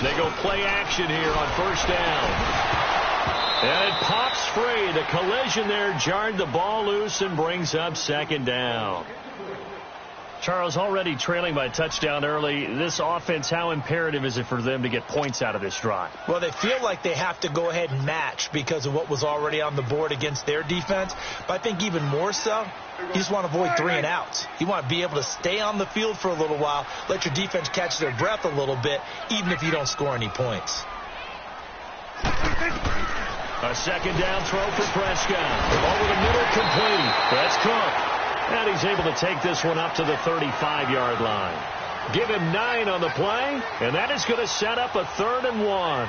They go play action here on first down. And it pops free. The collision there jarred the ball loose and brings up second down. Charles, already trailing by a touchdown early. This offense, how imperative is it for them to get points out of this drive? Well, they feel like they have to go ahead and match because of what was already on the board against their defense. But I think even more so, you just want to avoid 3 and outs. You want to be able to stay on the field for a little while, let your defense catch their breath a little bit, even if you don't score any points. A second down throw for Prescott. Over the middle, complete. That's Cook. And he's able to take this one up to the 35-yard line. Give him 9 on the play, and that is going to set up a 3rd and 1.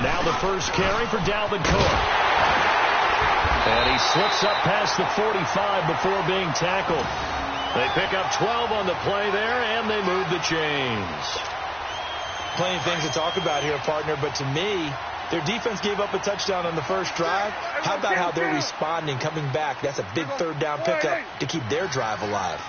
Now the first carry for Dalvin Cook. And he slips up past the 45 before being tackled. They pick up 12 on the play there, and they move the chains. Plenty of things to talk about here, partner, but to me, their defense gave up a touchdown on the first drive. How about how they're responding, coming back? That's a big 3rd down pickup to keep their drive alive.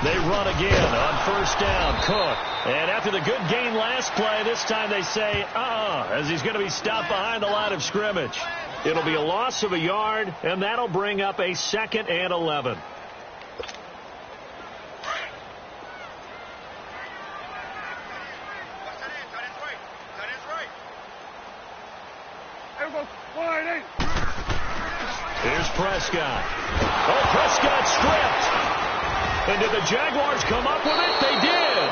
They run again on first down. Cook. And after the good gain last play, this time they say, as he's going to be stopped behind the line of scrimmage. It'll be a loss of a yard, and that'll bring up a 2nd and 11. Here's Prescott. Oh, Prescott stripped. And did the Jaguars come up with it? They did.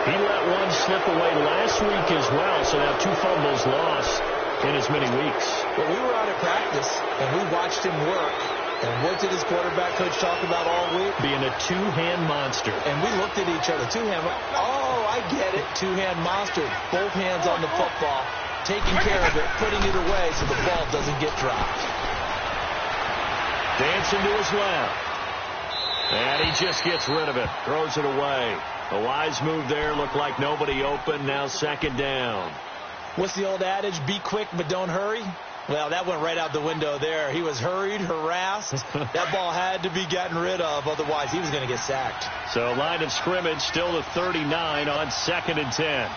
He let one slip away last week as well, so now 2 fumbles lost in as many weeks. But we were out at practice, and we watched him work. And what did his quarterback coach talk about all week? Being a 2-hand monster. And we looked at each other. 2-hand. Oh, I get it. 2-hand monster. Both hands on the football, taking care of it, putting it away so the ball doesn't get dropped. Dancing to his left. And he just gets rid of it. Throws it away. A wise move there. Looked like nobody open. Now 2nd down. What's the old adage? Be quick, but don't hurry. Well, that went right out the window there. He was hurried, harassed. That ball had to be gotten rid of. Otherwise, he was going to get sacked. So line of scrimmage still the 39 on 2nd and 10.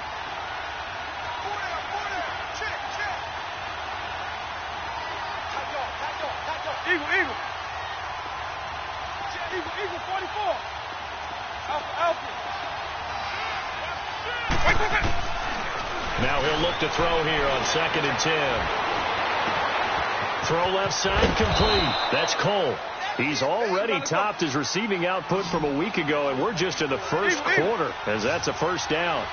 Eagle. Eagle 44. Alpha. Now he'll look to throw here on 2nd and 10. Throw left side complete. That's Cole. He's already topped his receiving output from a week ago, and we're just in the first quarter, as that's a first down.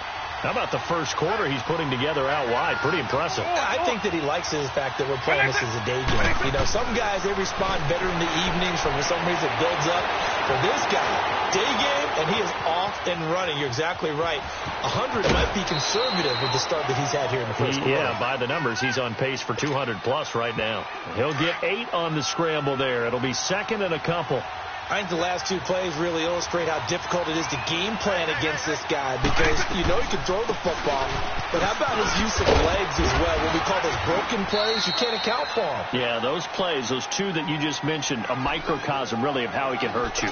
How about the first quarter he's putting together out wide? Pretty impressive. I think that he likes the fact that we're playing this as a day game. You know, some guys, they respond better in the evenings. For some reason, it builds up. For this guy, day game, and he is off and running. You're exactly right. 100 might be conservative with the start that he's had here in the first quarter. Yeah, by the numbers, he's on pace for 200-plus right now. He'll get 8 on the scramble there. It'll be 2nd and a couple. I think the last 2 plays really illustrate how difficult it is to game plan against this guy because you know he can throw the football, but how about his use of legs as well? What we call those broken plays, you can't account for them. Yeah, those plays, those 2 that you just mentioned, a microcosm really of how he can hurt you.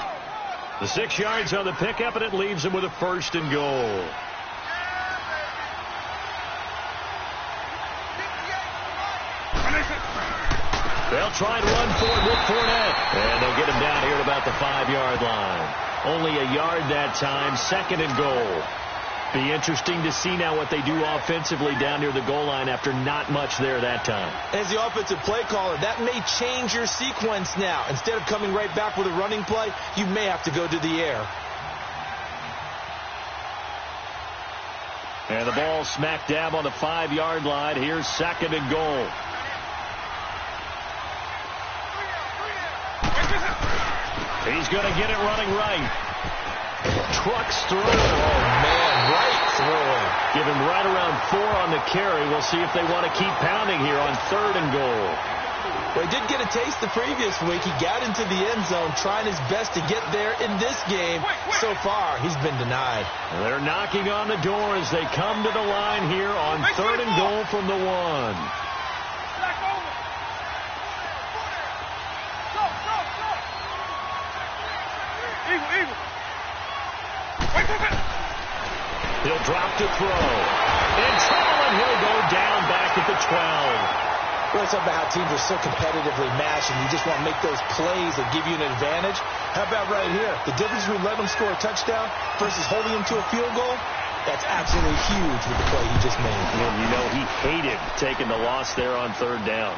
The 6 yards on the pickup, and it leaves him with a 1st and goal. They'll try to run for it with Fournette. And they'll get him down here at about the 5-yard line. Only a yard that time, 2nd and goal. Be interesting to see now what they do offensively down near the goal line after not much there that time. As the offensive play caller, that may change your sequence now. Instead of coming right back with a running play, you may have to go to the air. And the ball smack dab on the 5-yard line. Here's 2nd and goal. He's going to get it running right. Trucks through. Oh, man, right through. Give him right around 4 on the carry. We'll see if they want to keep pounding here on 3rd and goal. Well, he did get a taste the previous week. He got into the end zone trying his best to get there in this game. So far, he's been denied. They're knocking on the door as they come to the line here on 3rd and goal from the 1. He'll drop to throw. In trouble, and he'll go down back at the 12. Well, it's about how teams are so competitively matched, and you just want to make those plays that give you an advantage. How about right here? The difference between letting them score a touchdown versus holding them to a field goal, that's absolutely huge with the play he just made. And you know he hated taking the loss there on 3rd down.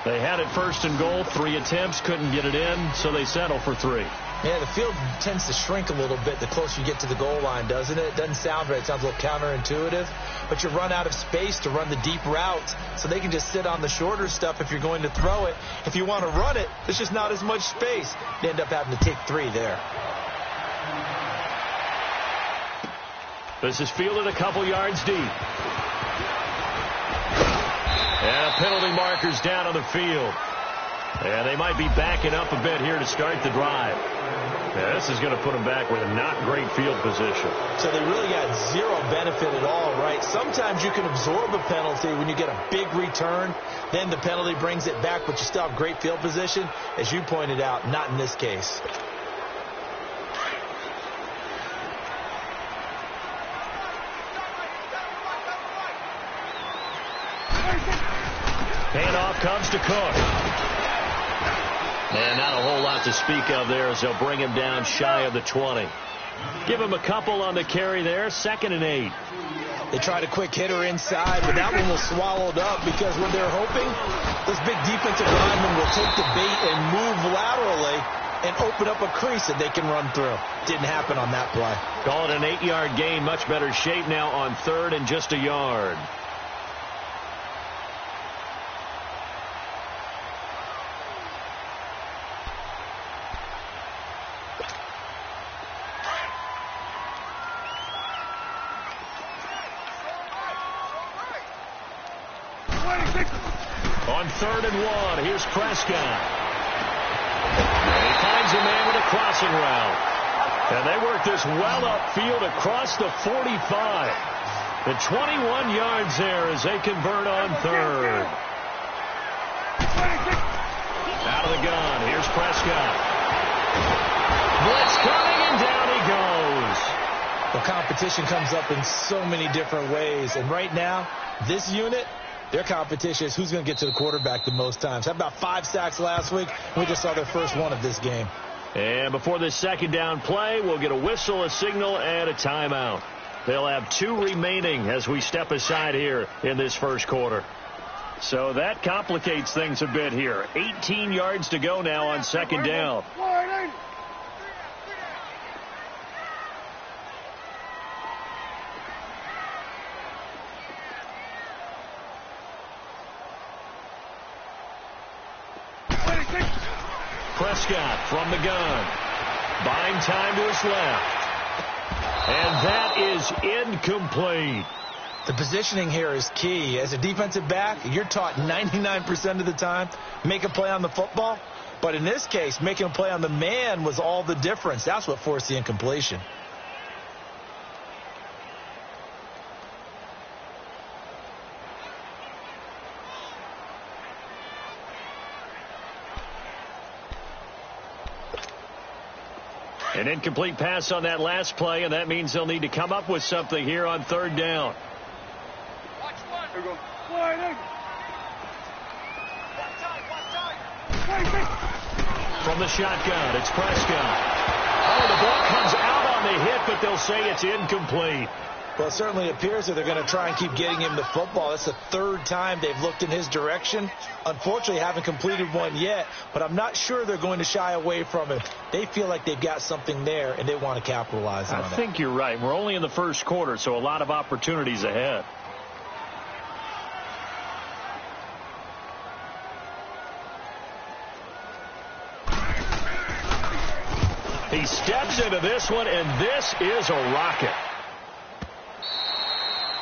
They had it 1st and goal, 3 attempts, couldn't get it in, so they settle for 3. Yeah, the field tends to shrink a little bit the closer you get to the goal line, doesn't it? It doesn't sound right. It sounds a little counterintuitive. But you run out of space to run the deep routes, so they can just sit on the shorter stuff if you're going to throw it. If you want to run it, there's just not as much space. They end up having to take 3 there. This is fielded a couple yards deep. And a penalty marker's down on the field. And they might be backing up a bit here to start the drive. Yeah, this is going to put them back with a not great field position. So they really got zero benefit at all, right? Sometimes you can absorb a penalty when you get a big return. Then the penalty brings it back, but you still have great field position. As you pointed out, not in this case. Handoff comes to Cook. And not a whole lot to speak of there as they'll bring him down shy of the 20. Give him a couple on the carry there, 2nd and 8. They tried a quick hitter inside, but that one was swallowed up because when they're hoping, this big defensive lineman will take the bait and move laterally and open up a crease that they can run through. Didn't happen on that play. Call it an 8-yard gain. Much better shape now on 3rd and just a yard. On 3rd and 1, here's Prescott. And he finds a man with a crossing route. And they work this well upfield across the 45. The 21 yards there as they convert on 3rd. Out of the gun, here's Prescott. Blitz coming, and down he goes. The competition comes up in so many different ways. And right now, this unit, their competition is who's going to get to the quarterback the most times. How about 5 sacks last week? We just saw their first one of this game. And before this 2nd down play, we'll get a whistle, a signal, and a timeout. They'll have 2 remaining as we step aside here in this first quarter. So that complicates things a bit here. 18 yards to go now on 2nd down. Prescott from the gun. Buying time to his left. And that is incomplete. The positioning here is key. As a defensive back, you're taught 99% of the time, make a play on the football. But in this case, making a play on the man was all the difference. That's what forced the incompletion. An incomplete pass on that last play, and that means they'll need to come up with something here on 3rd down. Watch one. There we go. From the shotgun, it's Prescott. Oh, the ball comes out on the hit, but they'll say it's incomplete. Well, it certainly appears that they're going to try and keep getting him the football. That's the 3rd time they've looked in his direction. Unfortunately, haven't completed one yet, but I'm not sure they're going to shy away from him. They feel like they've got something there, and they want to capitalize on it. I think you're right. We're only in the first quarter, so a lot of opportunities ahead. He steps into this one, and this is a rocket.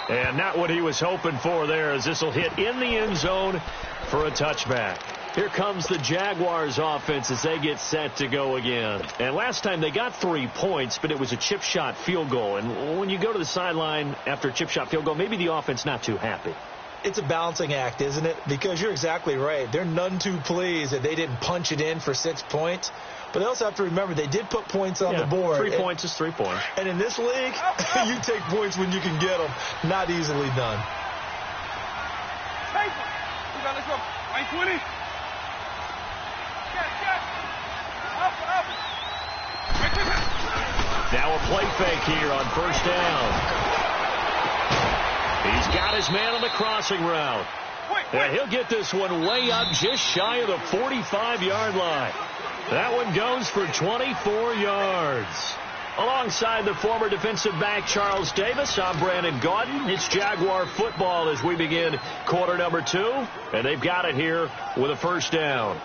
And not what he was hoping for there, as this will hit in the end zone for a touchback. Here comes the Jaguars offense as they get set to go again. And last time they got 3 points, but it was a chip shot field goal. And when you go to the sideline after a chip shot field goal, maybe the offense not too happy. It's a balancing act, isn't it? Because you're exactly right. They're none too pleased that they didn't punch it in for 6 points. But they also have to remember they did put points on the board. 3 points is 3 points. And in this league, you take points when you can get them. Not easily done. Let's go. 20. Now a play fake here on first down. He's got his man on the crossing route. And he'll get this one way up just shy of the 45-yard line. That one goes for 24 yards. Alongside the former defensive back Charles Davis, I'm Brandon Gaudin. It's Jaguar football as we begin quarter number 2. And they've got it here with a first down.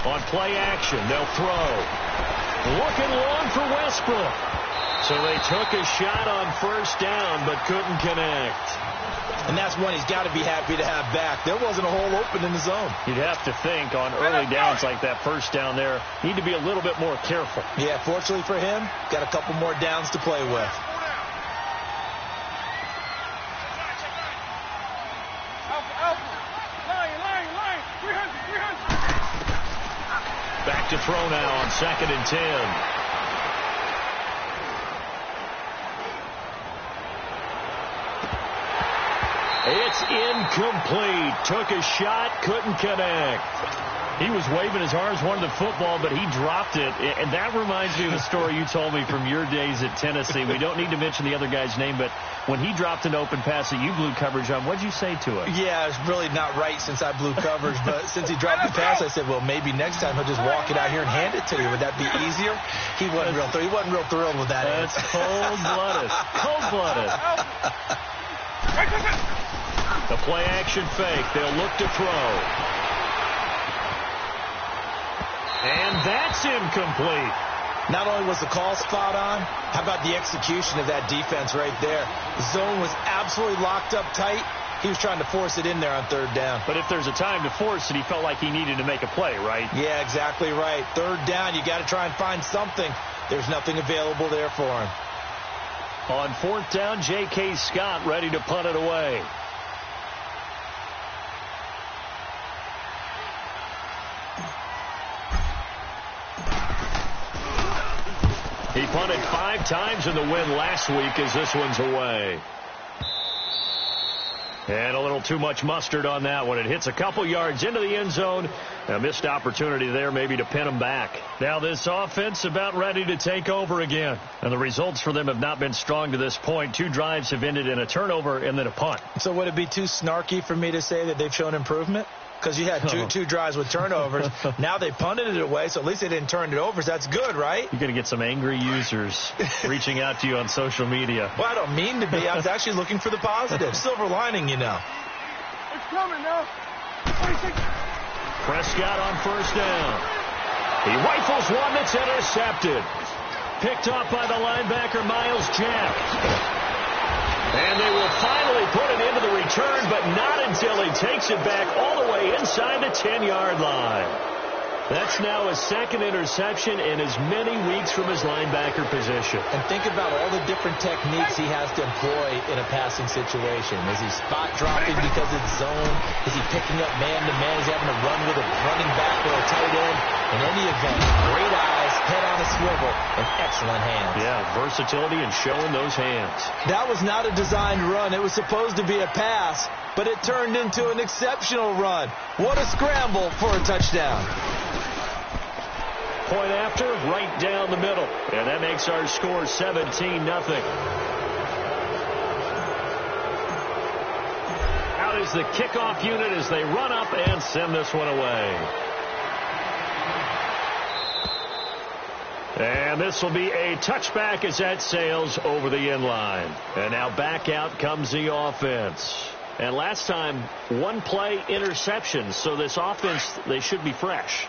On play action, they'll throw. Looking long for Westbrook. So they took a shot on first down, but couldn't connect. And that's one he's got to be happy to have back. There wasn't a hole open in the zone. You'd have to think on early downs like that first down there, need to be a little bit more careful. Yeah, fortunately for him, got a couple more downs to play with. Back to throw now on 2nd and 10. It's incomplete. Took a shot, couldn't connect. He was waving his arms, wanted the football, but he dropped it. And that reminds me of a story you told me from your days at Tennessee. We don't need to mention the other guy's name, but when he dropped an open pass that you blew coverage on, what'd you say to him? Yeah, it's really not right since I blew coverage, but since he dropped the pass, I said, well, maybe next time he'll just walk it out here and hand it to you. Would that be easier? He wasn't real thrilled with that. That's cold-blooded. Cold-blooded. The play action fake. They'll look to throw. And that's incomplete. Not only was the call spot on, how about the execution of that defense right there? The zone was absolutely locked up tight. He was trying to force it in there on 3rd down. But if there's a time to force it, he felt like he needed to make a play, right? Yeah, exactly right. 3rd down, you got to try and find something. There's nothing available there for him. On 4th down, J.K. Scott ready to punt it away. He punted 5 times in the win last week as this one's away. And a little too much mustard on that one. It hits a couple yards into the end zone. A missed opportunity there maybe to pin him back. Now this offense about ready to take over again. And the results for them have not been strong to this point. 2 drives have ended in a turnover and then a punt. So would it be too snarky for me to say that they've shown improvement? Because you had two drives with turnovers. Now they punted it away, so at least they didn't turn it over. So that's good, right? You're going to get some angry users reaching out to you on social media. Well, I don't mean to be. I was actually looking for the positive. Silver lining, you know. It's coming now. 26. Prescott on first down. He rifles one that's intercepted. Picked off by the linebacker, Miles Jack. And they will finally put it into the return, but not until he takes it back all the way inside the 10-yard line. That's now his 2nd interception in as many weeks from his linebacker position. And think about all the different techniques he has to employ in a passing situation. Is he spot dropping because it's zone? Is he picking up man-to-man? Is he having to run with a running back or a tight end? In any event, great eyes, head on a swivel, and excellent hands. Yeah, versatility and showing those hands. That was not a designed run. It was supposed to be a pass, but it turned into an exceptional run. What a scramble for a touchdown. Point after, right down the middle. And that makes our score 17-0. Out is the kickoff unit as they run up and send this one away. And this will be a touchback as that sails over the end line. And now back out comes the offense. And last time, one play interception. So this offense, they should be fresh.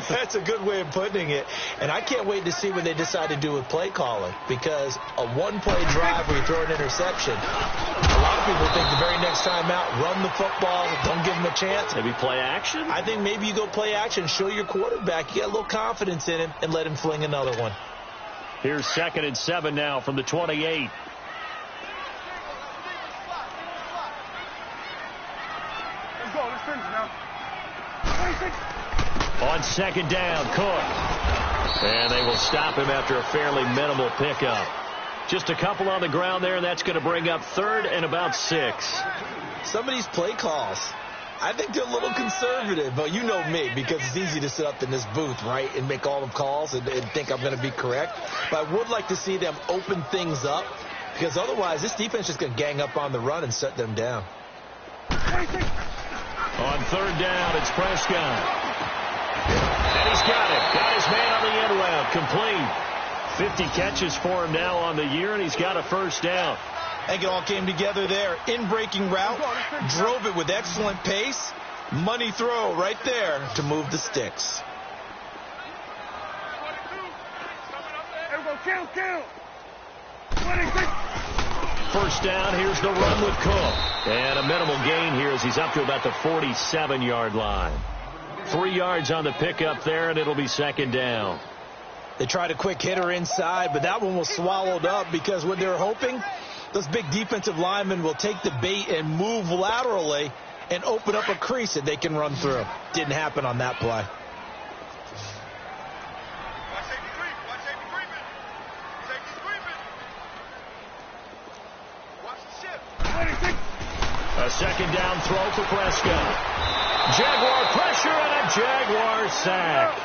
That's a good way of putting it. And I can't wait to see what they decide to do with play calling, because a one-play drive where you throw an interception, a lot of people think the very next time out, run the football, don't give them a chance. Maybe play action? I think maybe you go play action, show your quarterback, you get a little confidence in him, and let him fling another one. Here's 2nd and 7 now from the 28. Let's go. Let's finish now. 26. On 2nd down, Cook. And they will stop him after a fairly minimal pickup. Just a couple on the ground there, and that's going to bring up 3rd and about 6. Some of these play calls, I think they're a little conservative, but you know me, because it's easy to sit up in this booth, right, and make all the calls and think I'm going to be correct. But I would like to see them open things up, because otherwise this defense is just going to gang up on the run and shut them down. 26. On 3rd down, it's Prescott. And he's got it. Got his man on the end route. Complete. 50 catches for him now on the year, and he's got a 1st down. I think it all came together there. In-breaking route, drove it with excellent pace. Money throw right there to move the sticks. Everyone, kill. 26. 1st down, here's the run with Cook. And a minimal gain here as he's up to about the 47-yard line. 3 yards on the pickup there, and it'll be 2nd down. They tried a quick hitter inside, but that one was swallowed up because what they're hoping, those big defensive linemen will take the bait and move laterally and open up a crease that they can run through. Didn't happen on that play. A 2nd down throw for Prescott. Jaguar pressure and a Jaguar sack.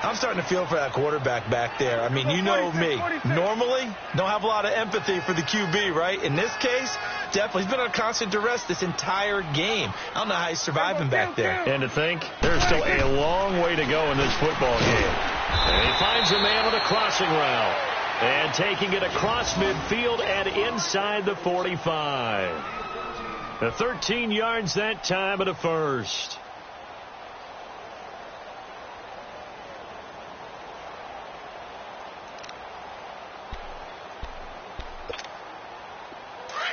I'm starting to feel for that quarterback back there. I mean, you know me. Normally, don't have a lot of empathy for the QB, right? In this case, definitely. He's been on constant duress this entire game. I don't know how he's surviving back there. And to think, there's still a long way to go in this football game. And he finds a man on a crossing route. And taking it across midfield and inside the 45. The 13 yards that time and a 1st.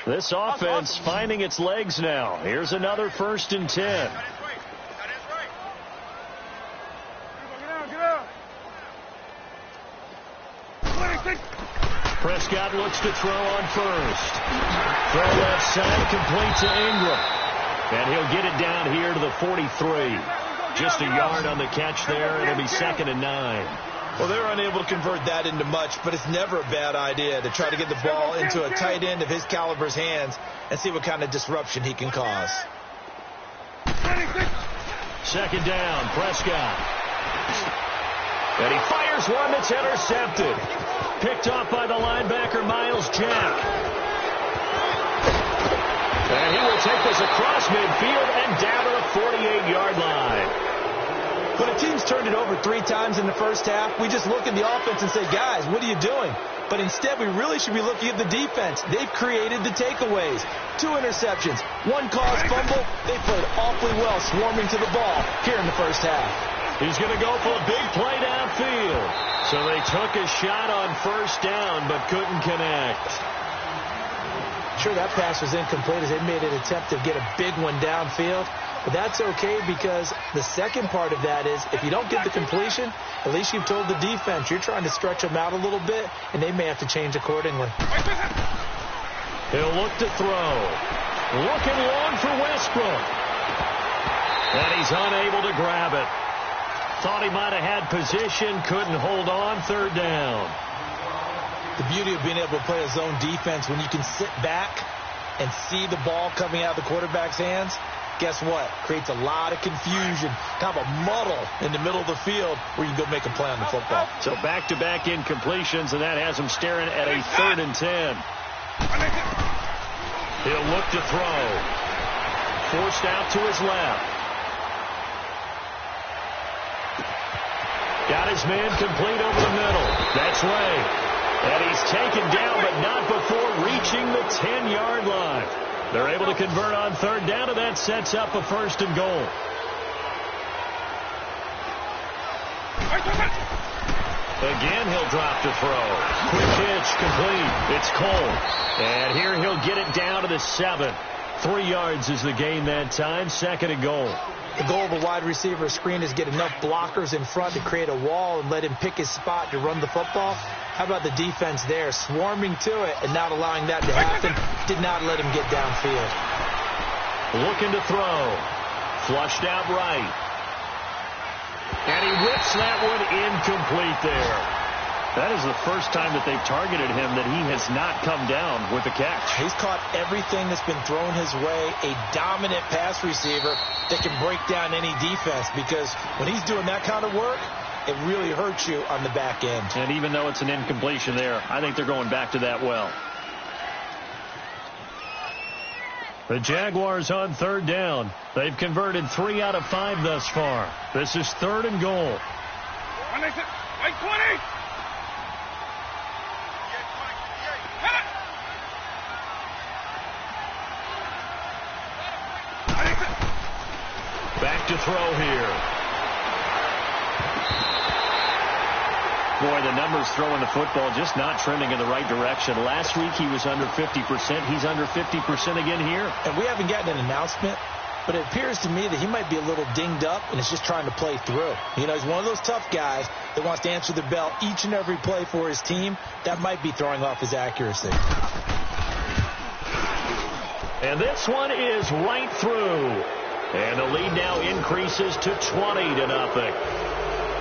This offense finding its legs now. Here's another 1st and 10. Get out. 26. Prescott looks to throw on 1st. Throw left side, complete to Ingram. And he'll get it down here to the 43. Just a yard on the catch there. It'll be 2nd and 9. Well, they're unable to convert that into much, but it's never a bad idea to try to get the ball into a tight end of his caliber's hands and see what kind of disruption he can cause. 2nd down, Prescott. And he fires one that's intercepted. Picked off by the linebacker, Miles Jack. And he will take this across midfield and down to the 48-yard line. When a team's turned it over 3 times in the first half, we just look at the offense and say, guys, what are you doing? But instead, we really should be looking at the defense. They've created the takeaways. 2 interceptions, 1 caused fumble. They played awfully well swarming to the ball here in the first half. He's going to go for a big play downfield. So they took a shot on 1st down but couldn't connect. Sure, that pass was incomplete as they made an attempt to get a big one downfield. But that's okay, because the second part of that is if you don't get the completion, at least you've told the defense you're trying to stretch them out a little bit, and they may have to change accordingly. He'll look to throw. Looking long for Westbrook. And he's unable to grab it. Thought he might have had position, couldn't hold on. 3rd down. The beauty of being able to play a zone defense when you can sit back and see the ball coming out of the quarterback's hands, guess what? Creates a lot of confusion, kind of a muddle in the middle of the field where you can go make a play on the football. So back-to-back incompletions, and that has him staring at a 3rd and 10. He'll look to throw. Forced out to his left. Got his man complete over the middle. That's right. And he's taken down, but not before reaching the 10-yard line. They're able to convert on third down, and that sets up a 1st and goal. Again, he'll drop to throw. Quick hitch, complete. It's Cole. And here he'll get it down to the 7. 3 yards is the gain that time. 2nd and goal. The goal of a wide receiver screen is get enough blockers in front to create a wall and let him pick his spot to run the football. How about the defense there, swarming to it and not allowing that to happen? Did not let him get downfield. Looking to throw. Flushed out right. And he rips that one incomplete there. That is the first time that they've targeted him that he has not come down with a catch. He's caught everything that's been thrown his way. A dominant pass receiver that can break down any defense, because when he's doing that kind of work, it really hurts you on the back end. And even though it's an incompletion there, I think they're going back to that well. The Jaguars on third down. They've converted 3 out of 5 thus far. This is 3rd and goal. Like 20. Back to throw here. Boy, the numbers throwing the football just not trending in the right direction. Last week he was under 50%. He's under 50% again here. And we haven't gotten an announcement, but it appears to me that he might be a little dinged up and is just trying to play through. You know, he's one of those tough guys that wants to answer the bell each and every play for his team. That might be throwing off his accuracy. And this one is right through. And the lead now increases to 20-0.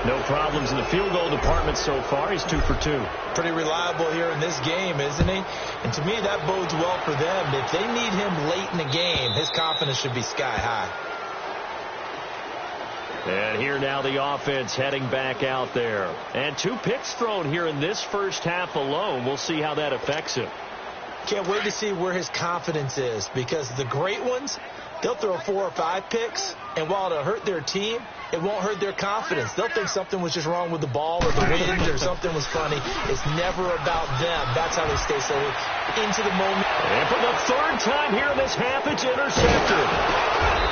No problems in the field goal department so far. He's 2 for 2. Pretty reliable here in this game, isn't he? And to me, that bodes well for them. If they need him late in the game, his confidence should be sky high. And here now the offense heading back out there. And 2 picks thrown here in this first half alone. We'll see how that affects him. Can't wait to see where his confidence is, because the great ones, they'll throw 4 or 5 picks, and while it'll hurt their team, it won't hurt their confidence. They'll think something was just wrong with the ball or the wind or something was funny. It's never about them. That's how they stay so into the moment. And for the 3rd time here in this half, it's intercepted.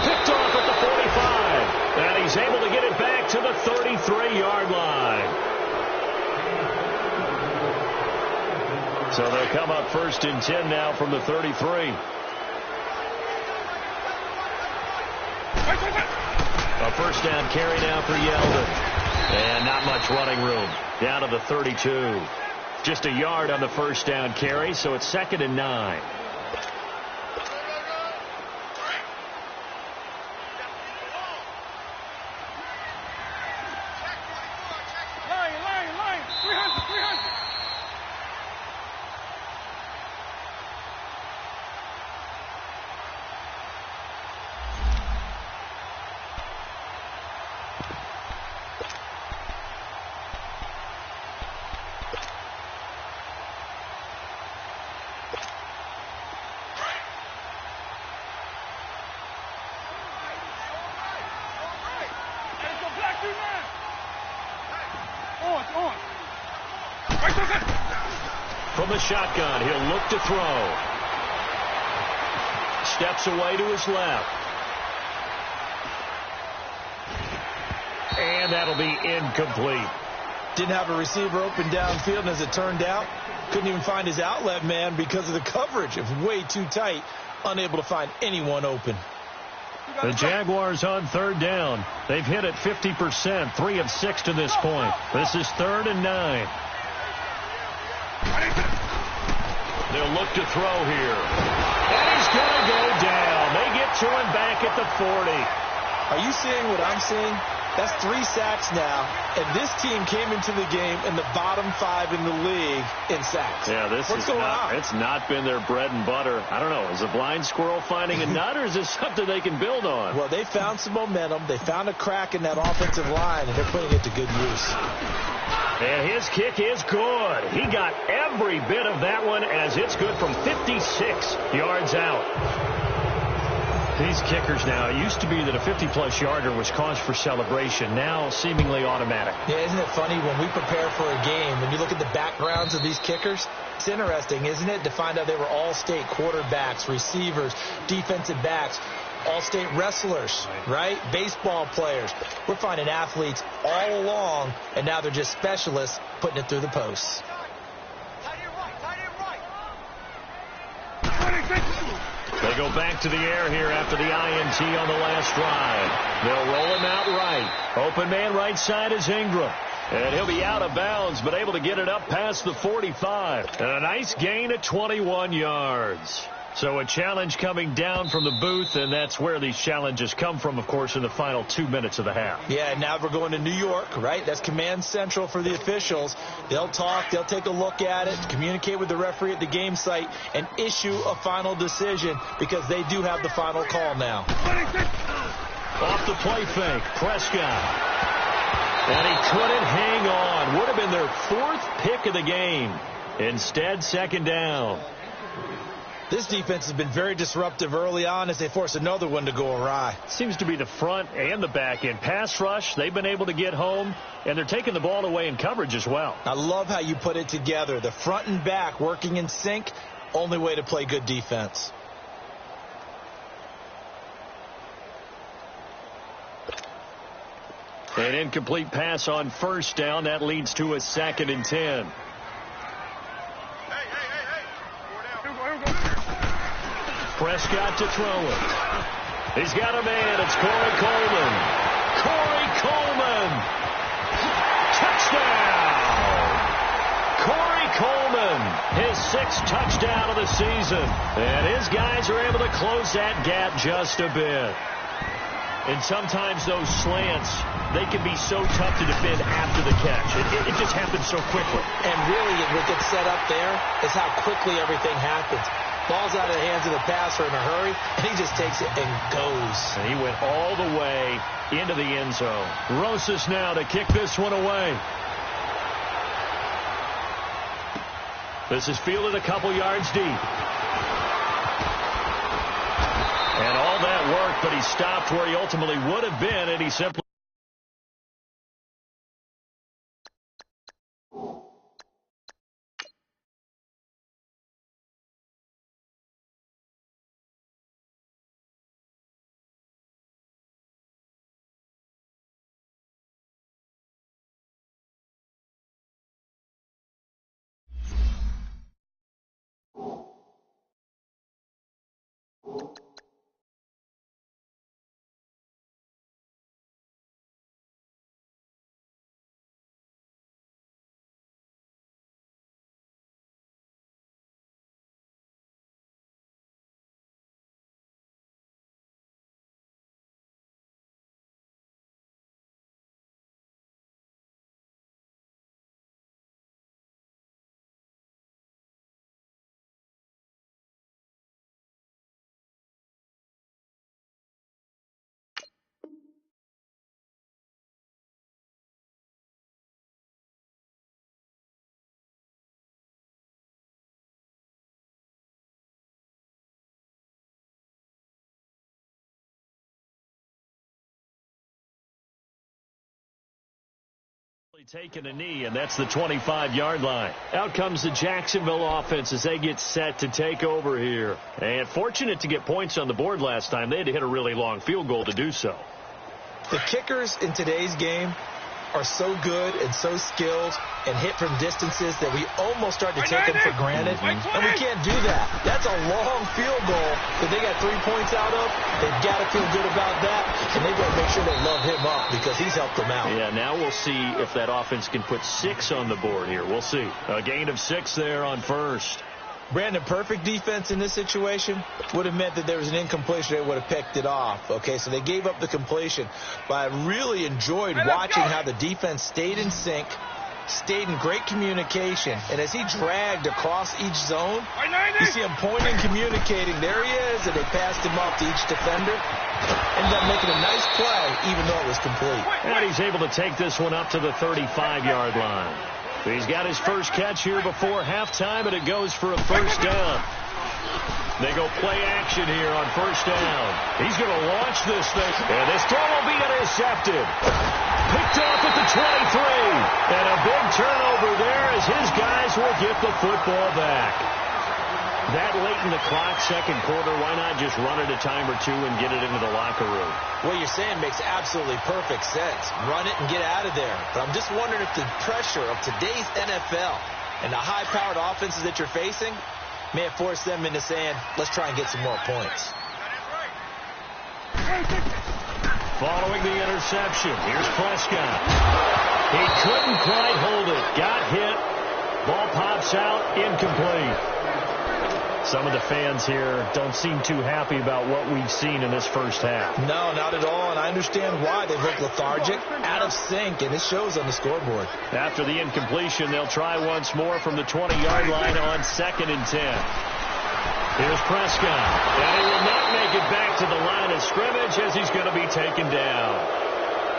Picked off at the 45. And he's able to get it back to the 33-yard line. So they'll come up 1st and 10 now from the 33. A 1st down carry now for Yeldon. And not much running room. Down to the 32. Just a yard on the 1st down carry, so it's 2nd and 9. Line. 300. From the shotgun, he'll look to throw. Steps away to his left. And that'll be incomplete. Didn't have a receiver open downfield, and as it turned out, couldn't even find his outlet man because of the coverage. It was way too tight, unable to find anyone open. The Jaguars on 3rd down. They've hit it 50%, 3 of 6 to this point. This is 3rd and 9. They'll look to throw here. And he's going to go down. They get to him back at the 40. Are you seeing what I'm seeing? That's 3 sacks now, and this team came into the game in the bottom 5 in the league in sacks. Yeah, What's going on? It's not been their bread and butter. I don't know. Is a blind squirrel finding a nut, or is this something they can build on? Well, they found some momentum. They found a crack in that offensive line, and they're putting it to good use. And his kick is good. He got every bit of that one as it's good from 56 yards out. These kickers now, it used to be that a 50-plus yarder was cause for celebration. Now, seemingly automatic. Yeah, isn't it funny when we prepare for a game, when you look at the backgrounds of these kickers, it's interesting, isn't it, to find out they were all-state quarterbacks, receivers, defensive backs, all-state wrestlers, right? Baseball players. We're finding athletes all along, and now they're just specialists putting it through the posts. They go back to the air here after the INT on the last drive. They'll roll him out right. Open man right side is Ingram. And he'll be out of bounds, but able to get it up past the 45. And a nice gain of 21 yards. So a challenge coming down from the booth, and that's where these challenges come from, of course, in the final 2 minutes of the half. Yeah, now we're going to New York, right? That's command central for the officials. They'll talk, they'll take a look at it, communicate with the referee at the game site, and issue a final decision because they do have the final call now. Off the play fake, Prescott. And he couldn't hang on. Would have been their fourth pick of the game. Instead, second down. This defense has been very disruptive early on as they force another one to go awry. Seems to be the front and the back end. Pass rush, they've been able to get home, and they're taking the ball away in coverage as well. I love how you put it together. The front and back working in sync, only way to play good defense. An incomplete pass on first down. That leads to a 2nd and 10. Prescott to throw it. He's got a man. It's Corey Coleman. Corey Coleman. Touchdown. Corey Coleman. His 6th touchdown of the season. And his guys are able to close that gap just a bit. And sometimes those slants, they can be so tough to defend after the catch. It just happens so quickly. And really, what gets set up there is how quickly everything happens. Ball's out of the hands of the passer in a hurry, and he just takes it and goes. And he went all the way into the end zone. Rosas now to kick this one away. This is fielded a couple yards deep. And all that work, but he stopped where he ultimately would have been, and he simply... taking a knee, and that's the 25-yard line. Out comes the Jacksonville offense as they get set to take over here. And fortunate to get points on the board last time. They had to hit a really long field goal to do so. The kickers in today's game are so good and so skilled and hit from distances that we almost start to take them for granted. And we can't do that. That's a long field goal that they got 3 points out of. They've got to feel good about that, and they've got to make sure they love him up because he's helped them out. Yeah, now we'll see if that offense can put 6 on the board here. We'll see. A gain of 6 there on first. Brandon, perfect defense in this situation would have meant that there was an incompletion. They would have picked it off. Okay, so they gave up the completion. But I really enjoyed watching how the defense stayed in sync, stayed in great communication. And as he dragged across each zone, you see him pointing, communicating. There he is, and they passed him off to each defender. Ended up making a nice play, even though it was complete. And he's able to take this one up to the 35-yard line. He's got his first catch here before halftime, and it goes for a first down. They go play action here on first down. He's going to launch this thing. And this throw will be intercepted. Picked off at the 23. And a big turnover there as his guys will get the football back. That late in the clock, second quarter, why not just run it a time or two and get it into the locker room? What you're saying makes absolutely perfect sense. Run it and get out of there. But I'm just wondering if the pressure of today's NFL and the high-powered offenses that you're facing may have forced them into saying, let's try and get some more points. Following the interception, here's Prescott. He couldn't quite hold it. Got hit. Ball pops out, incomplete. Some of the fans here don't seem too happy about what we've seen in this first half. No, not at all, and I understand why. They look lethargic, out of sync, and it shows on the scoreboard. After the incompletion, they'll try once more from the 20-yard line on 2nd and 10. Here's Prescott, and he will not make it back to the line of scrimmage as he's going to be taken down.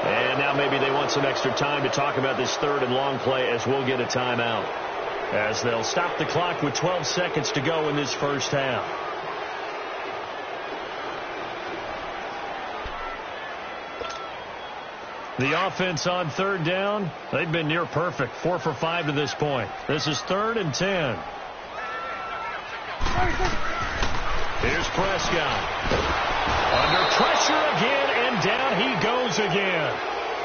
And now maybe they want some extra time to talk about this third and long play as we'll get a timeout, as they'll stop the clock with 12 seconds to go in this first half. The offense on third down, they've been near perfect, 4 for 5 to this point. This is 3rd and 10. Here's Prescott. Under pressure again, and down he goes again.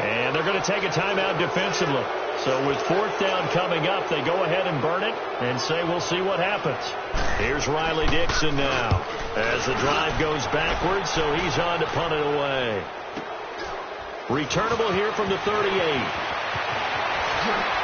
And they're going to take a timeout defensively. So with 4th down coming up, they go ahead and burn it and say we'll see what happens. Here's Riley Dixon now as the drive goes backwards, so he's on to punt it away. Returnable here from the 38.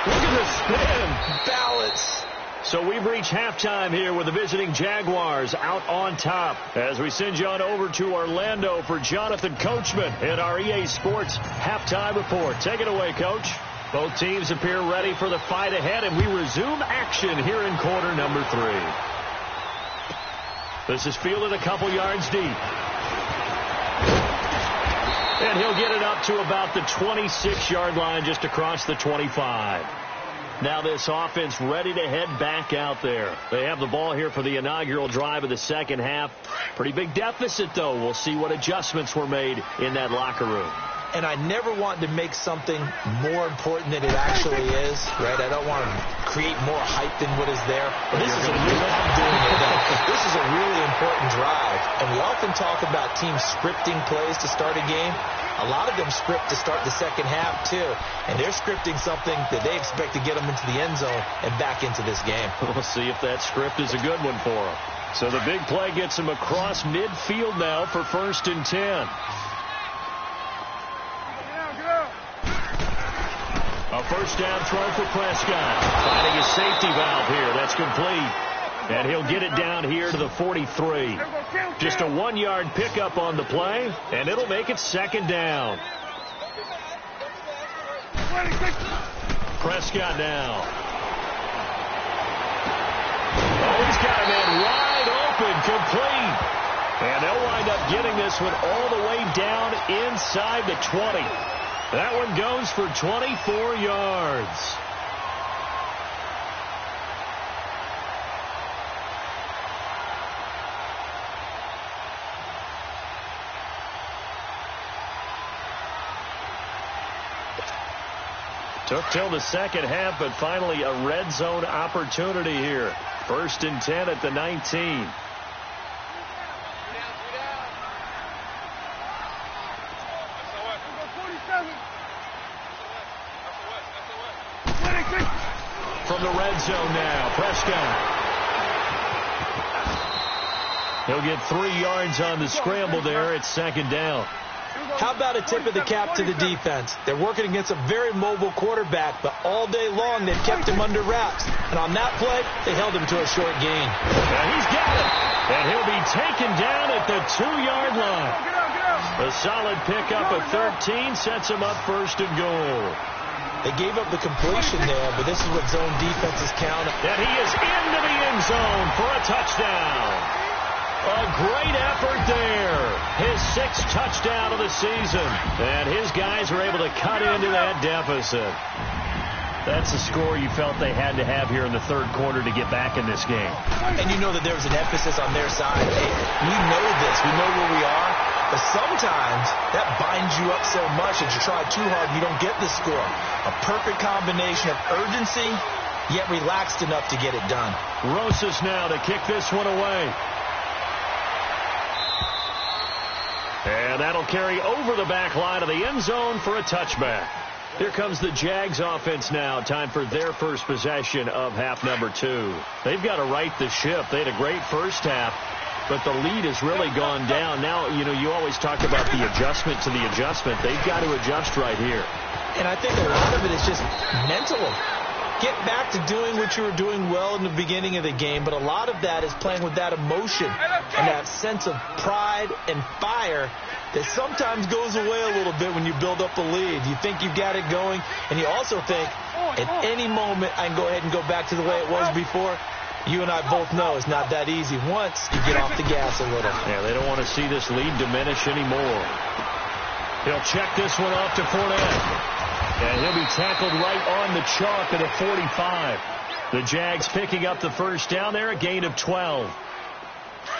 Look at the spin. Balance. So we've reached halftime here with the visiting Jaguars out on top as we send you on over to Orlando for Jonathan Coachman in our EA Sports halftime report. Take it away, Coach. Both teams appear ready for the fight ahead, and we resume action here in quarter number 3. This is fielded a couple yards deep. And he'll get it up to about the 26-yard line just across the 25. Now this offense ready to head back out there. They have the ball here for the inaugural drive of the second half. Pretty big deficit, though. We'll see what adjustments were made in that locker room. And I never want to make something more important than it actually is, right? I don't want to create more hype than what is there. But this is a really important drive. And we often talk about teams scripting plays to start a game. A lot of them script to start the second half, too. And they're scripting something that they expect to get them into the end zone and back into this game. We'll see if that script is a good one for them. So the big play gets them across midfield now for 1st and 10. A first down throw for Prescott. Finding a safety valve here. That's complete. And he'll get it down here to the 43. Just a 1-yard pickup on the play, and it'll make it 2nd down. Prescott now. Oh, he's got a man wide open, complete. And they'll wind up getting this one all the way down inside the 20. That one goes for 24 yards. Took till the second half, but finally a red zone opportunity here. 1st and 10 at the 19. From the red zone now, Prescott. He'll get 3 yards on the scramble there. It's 2nd down. How about a tip of the cap to the defense? They're working against a very mobile quarterback, but all day long they've kept him under wraps. And on that play, they held him to a short gain. And he's got it. And he'll be taken down at the 2-yard line. A solid pickup of 13 sets him up 1st and goal. They gave up the completion there, but this is what zone defenses count. And he is into the end zone for a touchdown. A great effort there. His 6th touchdown of the season. And his guys are able to cut into that deficit. That's a score you felt they had to have here in the third quarter to get back in this game. And you know that there was an emphasis on their side. Hey, we know this. We know where we are. But sometimes that binds you up so much that you try too hard and you don't get the score. A perfect combination of urgency, yet relaxed enough to get it done. Rosas now to kick this one away. And that'll carry over the back line of the end zone for a touchback. Here comes the Jags offense now. Time for their first possession of half number 2. They've got to right the ship. They had a great first half, but the lead has really gone down. Now, you know, you always talk about the adjustment to the adjustment. They've got to adjust right here. And I think a lot of it is just mentally. Get back to doing what you were doing well in the beginning of the game, but a lot of that is playing with that emotion and that sense of pride and fire that sometimes goes away a little bit when you build up a lead. You think you've got it going, and you also think, at any moment, I can go ahead and go back to the way it was before. You and I both know it's not that easy once you get off the gas a little. Yeah, they don't want to see this lead diminish anymore. He'll check this one off to Fournette. And he'll be tackled right on the chalk at the 45. The Jags picking up the first down there, a gain of 12.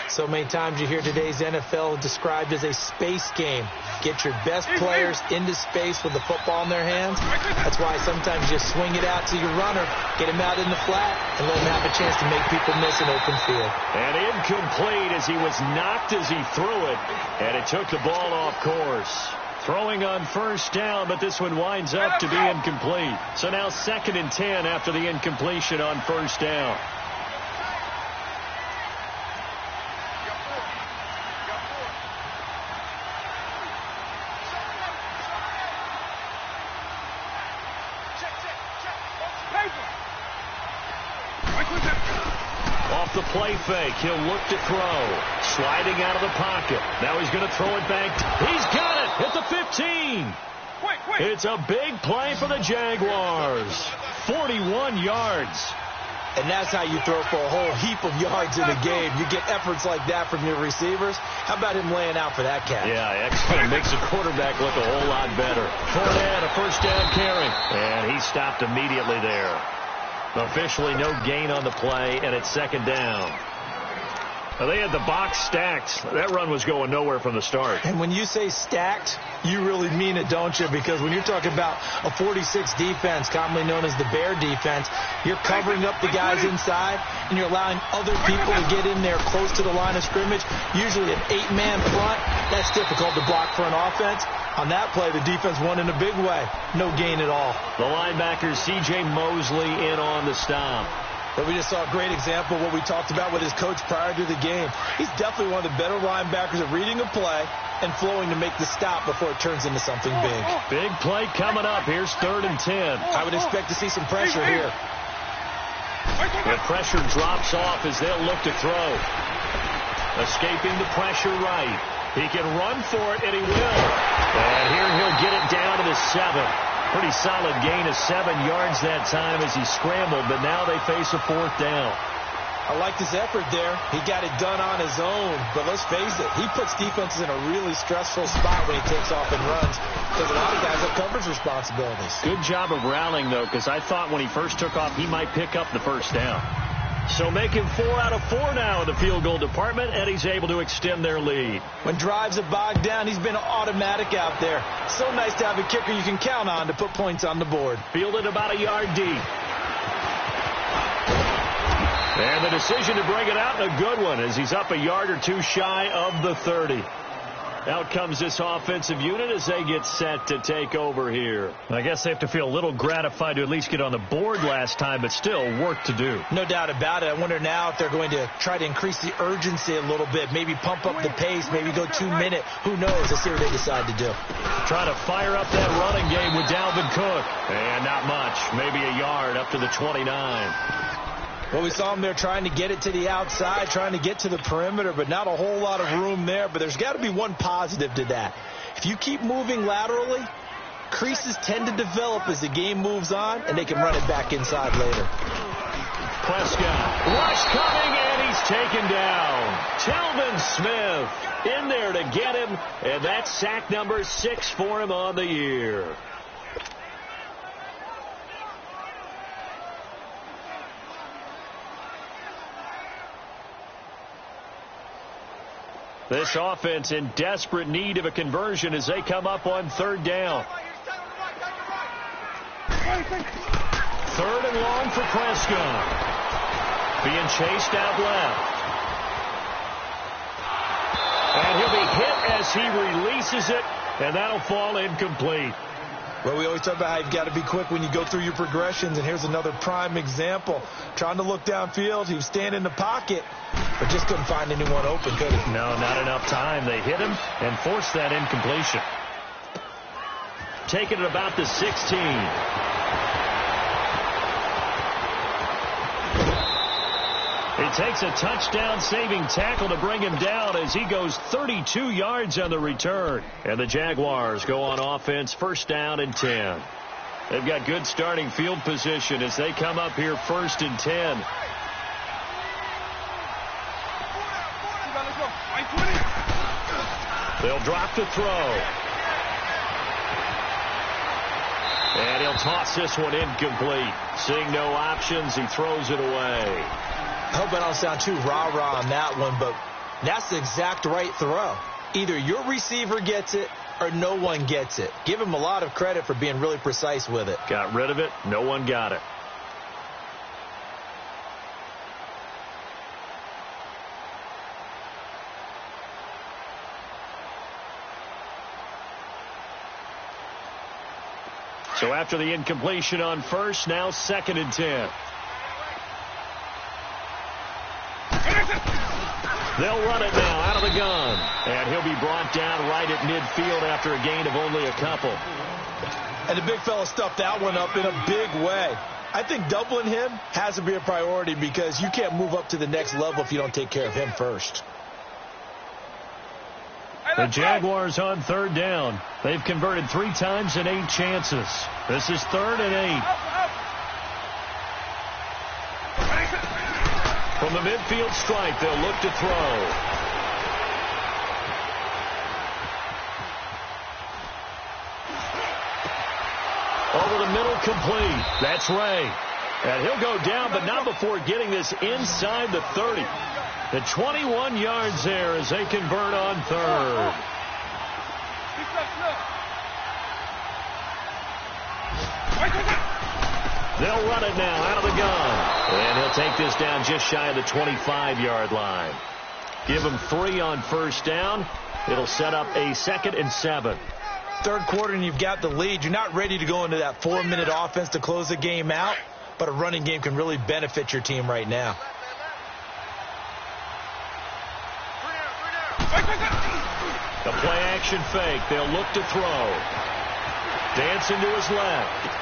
So many times you hear today's NFL described as a space game. Get your best players into space with the football in their hands. That's why sometimes you swing it out to your runner, get him out in the flat, and let him have a chance to make people miss an open field. And incomplete as he was knocked as he threw it, and it took the ball off course. Throwing on first down, but this one winds up to be incomplete. So now 2nd and 10 after the incompletion on first down. Off the play fake, he'll look to throw. Sliding out of the pocket. Now he's going to throw it back. He's got it at the 15. It's a big play for the Jaguars. 41 yards. And that's how you throw for a whole heap of yards in a game. You get efforts like that from your receivers. How about him laying out for that catch? Yeah, excellent. Makes the quarterback look a whole lot better. Fournette, a first down carry. And he stopped immediately there. Officially no gain on the play, and it's 2nd down. Now, they had the box stacked. That run was going nowhere from the start. And when you say stacked, you really mean it, don't you? Because when you're talking about a 46 defense, commonly known as the Bear defense, you're covering up the guys inside, and you're allowing other people to get in there close to the line of scrimmage. Usually an 8-man front. That's difficult to block for an offense. On that play, the defense won in a big way. No gain at all. The linebacker, C.J. Mosley, in on the stop. But we just saw a great example of what we talked about with his coach prior to the game. He's definitely one of the better linebackers at reading a play and flowing to make the stop before it turns into something big. Big play coming up. Here's 3rd and 10. I would expect to see some pressure here. The pressure drops off as they'll look to throw. Escaping the pressure right. He can run for it, and he will. And here he'll get it down to the 7. Pretty solid gain of 7 yards that time as he scrambled, but now they face a 4th down. I like this effort there. He got it done on his own, but let's face it, he puts defenses in a really stressful spot when he takes off and runs because a lot of guys have coverage responsibilities. Good job of rallying, though, because I thought when he first took off, he might pick up the first down. So making 4 out of 4 now in the field goal department, and he's able to extend their lead. When drives are bogged down, he's been automatic out there. So nice to have a kicker you can count on to put points on the board. Fielded about a yard deep. And the decision to bring it out, a good one, as he's up a yard or two shy of the 30. Out comes this offensive unit as they get set to take over here. I guess they have to feel a little gratified to at least get on the board last time, but still work to do. No doubt about it. I wonder now if they're going to try to increase the urgency a little bit, maybe pump up the pace, maybe go 2-minute. Who knows? Let's see what they decide to do. Trying to fire up that running game with Dalvin Cook. And not much, maybe a yard up to the 29. Well, we saw him there trying to get it to the outside, trying to get to the perimeter, but not a whole lot of room there. But there's got to be one positive to that. If you keep moving laterally, creases tend to develop as the game moves on, and they can run it back inside later. Prescott, rush coming, and he's taken down. Telvin Smith in there to get him, and that's sack number 6 for him on the year. This offense in desperate need of a conversion as they come up on third down. Third and long for Prescott. Being chased out left. And he'll be hit as he releases it, and that'll fall incomplete. Well, we always talk about how you've got to be quick when you go through your progressions, and here's another prime example. Trying to look downfield, he was standing in the pocket, but just couldn't find anyone open, could he? No, not enough time. They hit him and forced that incompletion. Taking it about the 16. It takes a touchdown-saving tackle to bring him down as he goes 32 yards on the return. And the Jaguars go on offense, first down and 10. They've got good starting field position as they come up here first and 10. They'll drop the throw. And he'll toss this one incomplete. Seeing no options, he throws it away. I hope I don't sound too rah-rah on that one, but that's the exact right throw. Either your receiver gets it or no one gets it. Give him a lot of credit for being really precise with it. Got rid of it. No one got it. So after the incompletion on first, now second and 10. They'll run it now out of the gun. And he'll be brought down right at midfield after a gain of only a couple. And the big fella stuffed that one up in a big way. I think doubling him has to be a priority because you can't move up to the next level if you don't take care of him first. The Jaguars on third down. They've converted 3 times in 8 chances. This is third and 8. From the midfield stripe, they'll look to throw. Over the middle, complete. That's Ray. And he'll go down, but not before getting this inside the 30. The 21 yards there as they convert on third. They'll run it now out of the gun. And he'll take this down just shy of the 25-yard line. Give him 3 on first down. It'll set up a 2nd and 7. Third quarter and you've got the lead. You're not ready to go into that 4-minute offense to close the game out, but a running game can really benefit your team right now. The play-action fake. They'll look to throw. Dancing to his left.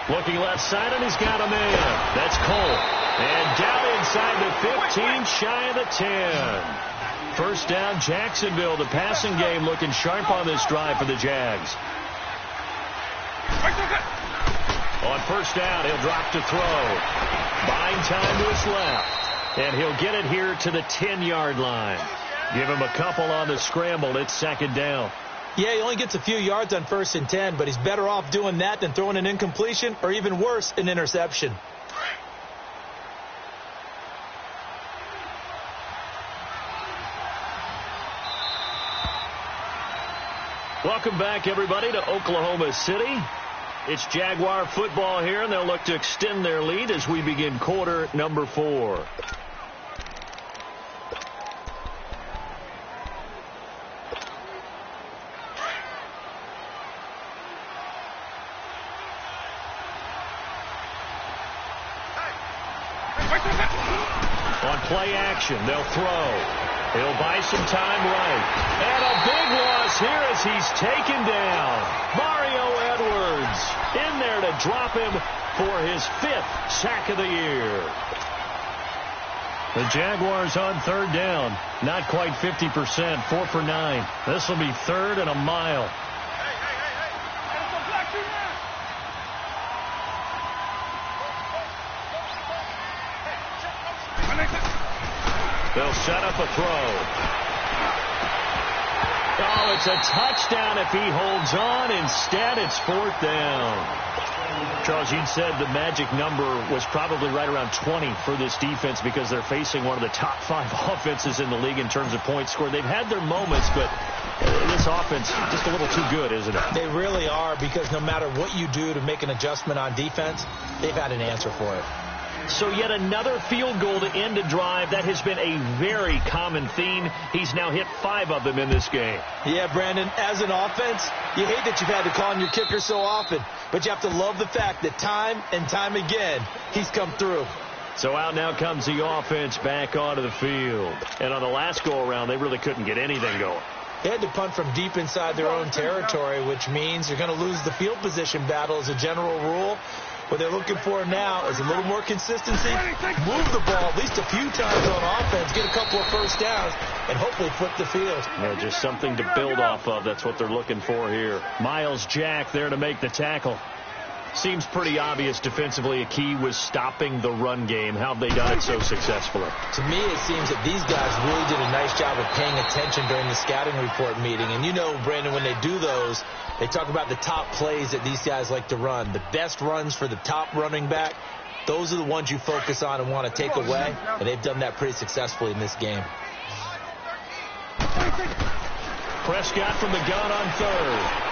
Looking left side, and he's got a man. That's Cole. And down inside the 15, shy of the 10. First down, Jacksonville. The passing game looking sharp on this drive for the Jags. On first down, he'll drop to throw. Buying time to his left. And he'll get it here to the 10-yard line. Give him a couple on the scramble. It's second down. Yeah, he only gets a few yards on first and 10, but he's better off doing that than throwing an incompletion or even worse, an interception. Welcome back, everybody, to Oklahoma City. It's Jaguar football here, and they'll look to extend their lead as we begin quarter number 4. On play action, they'll throw. He'll buy some time right. And a big loss here as he's taken down. Mario Edwards in there to drop him for his 5th sack of the year. The Jaguars on third down. Not quite 50%, 4 for 9. This will be 3rd and a mile. They'll set up a throw. Oh, it's a touchdown if he holds on. Instead, it's 4th down. Charles, you'd said the magic number was probably right around 20 for this defense because they're facing one of the top 5 offenses in the league in terms of points scored. They've had their moments, but this offense just a little too good, isn't it? They really are, because no matter what you do to make an adjustment on defense, they've had an answer for it. So yet another field goal to end a drive. That has been a very common theme. He's now hit 5 of them in this game. Yeah, Brandon, as an offense, you hate that you've had to call on your kicker so often, but you have to love the fact that time and time again, he's come through. So out now comes the offense back onto the field. And on the last go-around, they really couldn't get anything going. They had to punt from deep inside their own territory, which means you're going to lose the field position battle as a general rule. What they're looking for now is a little more consistency, move the ball at least a few times on offense, get a couple of first downs, and hopefully flip the field. Yeah, just something to build off of. That's what they're looking for here. Miles Jack there to make the tackle. Seems pretty obvious defensively a key was stopping the run game. How have they done it so successfully? To me, it seems that these guys really did a nice job of paying attention during the scouting report meeting. And you know, Brandon, when they do those, they talk about the top plays that these guys like to run. The best runs for the top running back, those are the ones you focus on and want to take away. And they've done that pretty successfully in this game. Prescott from the gun on third.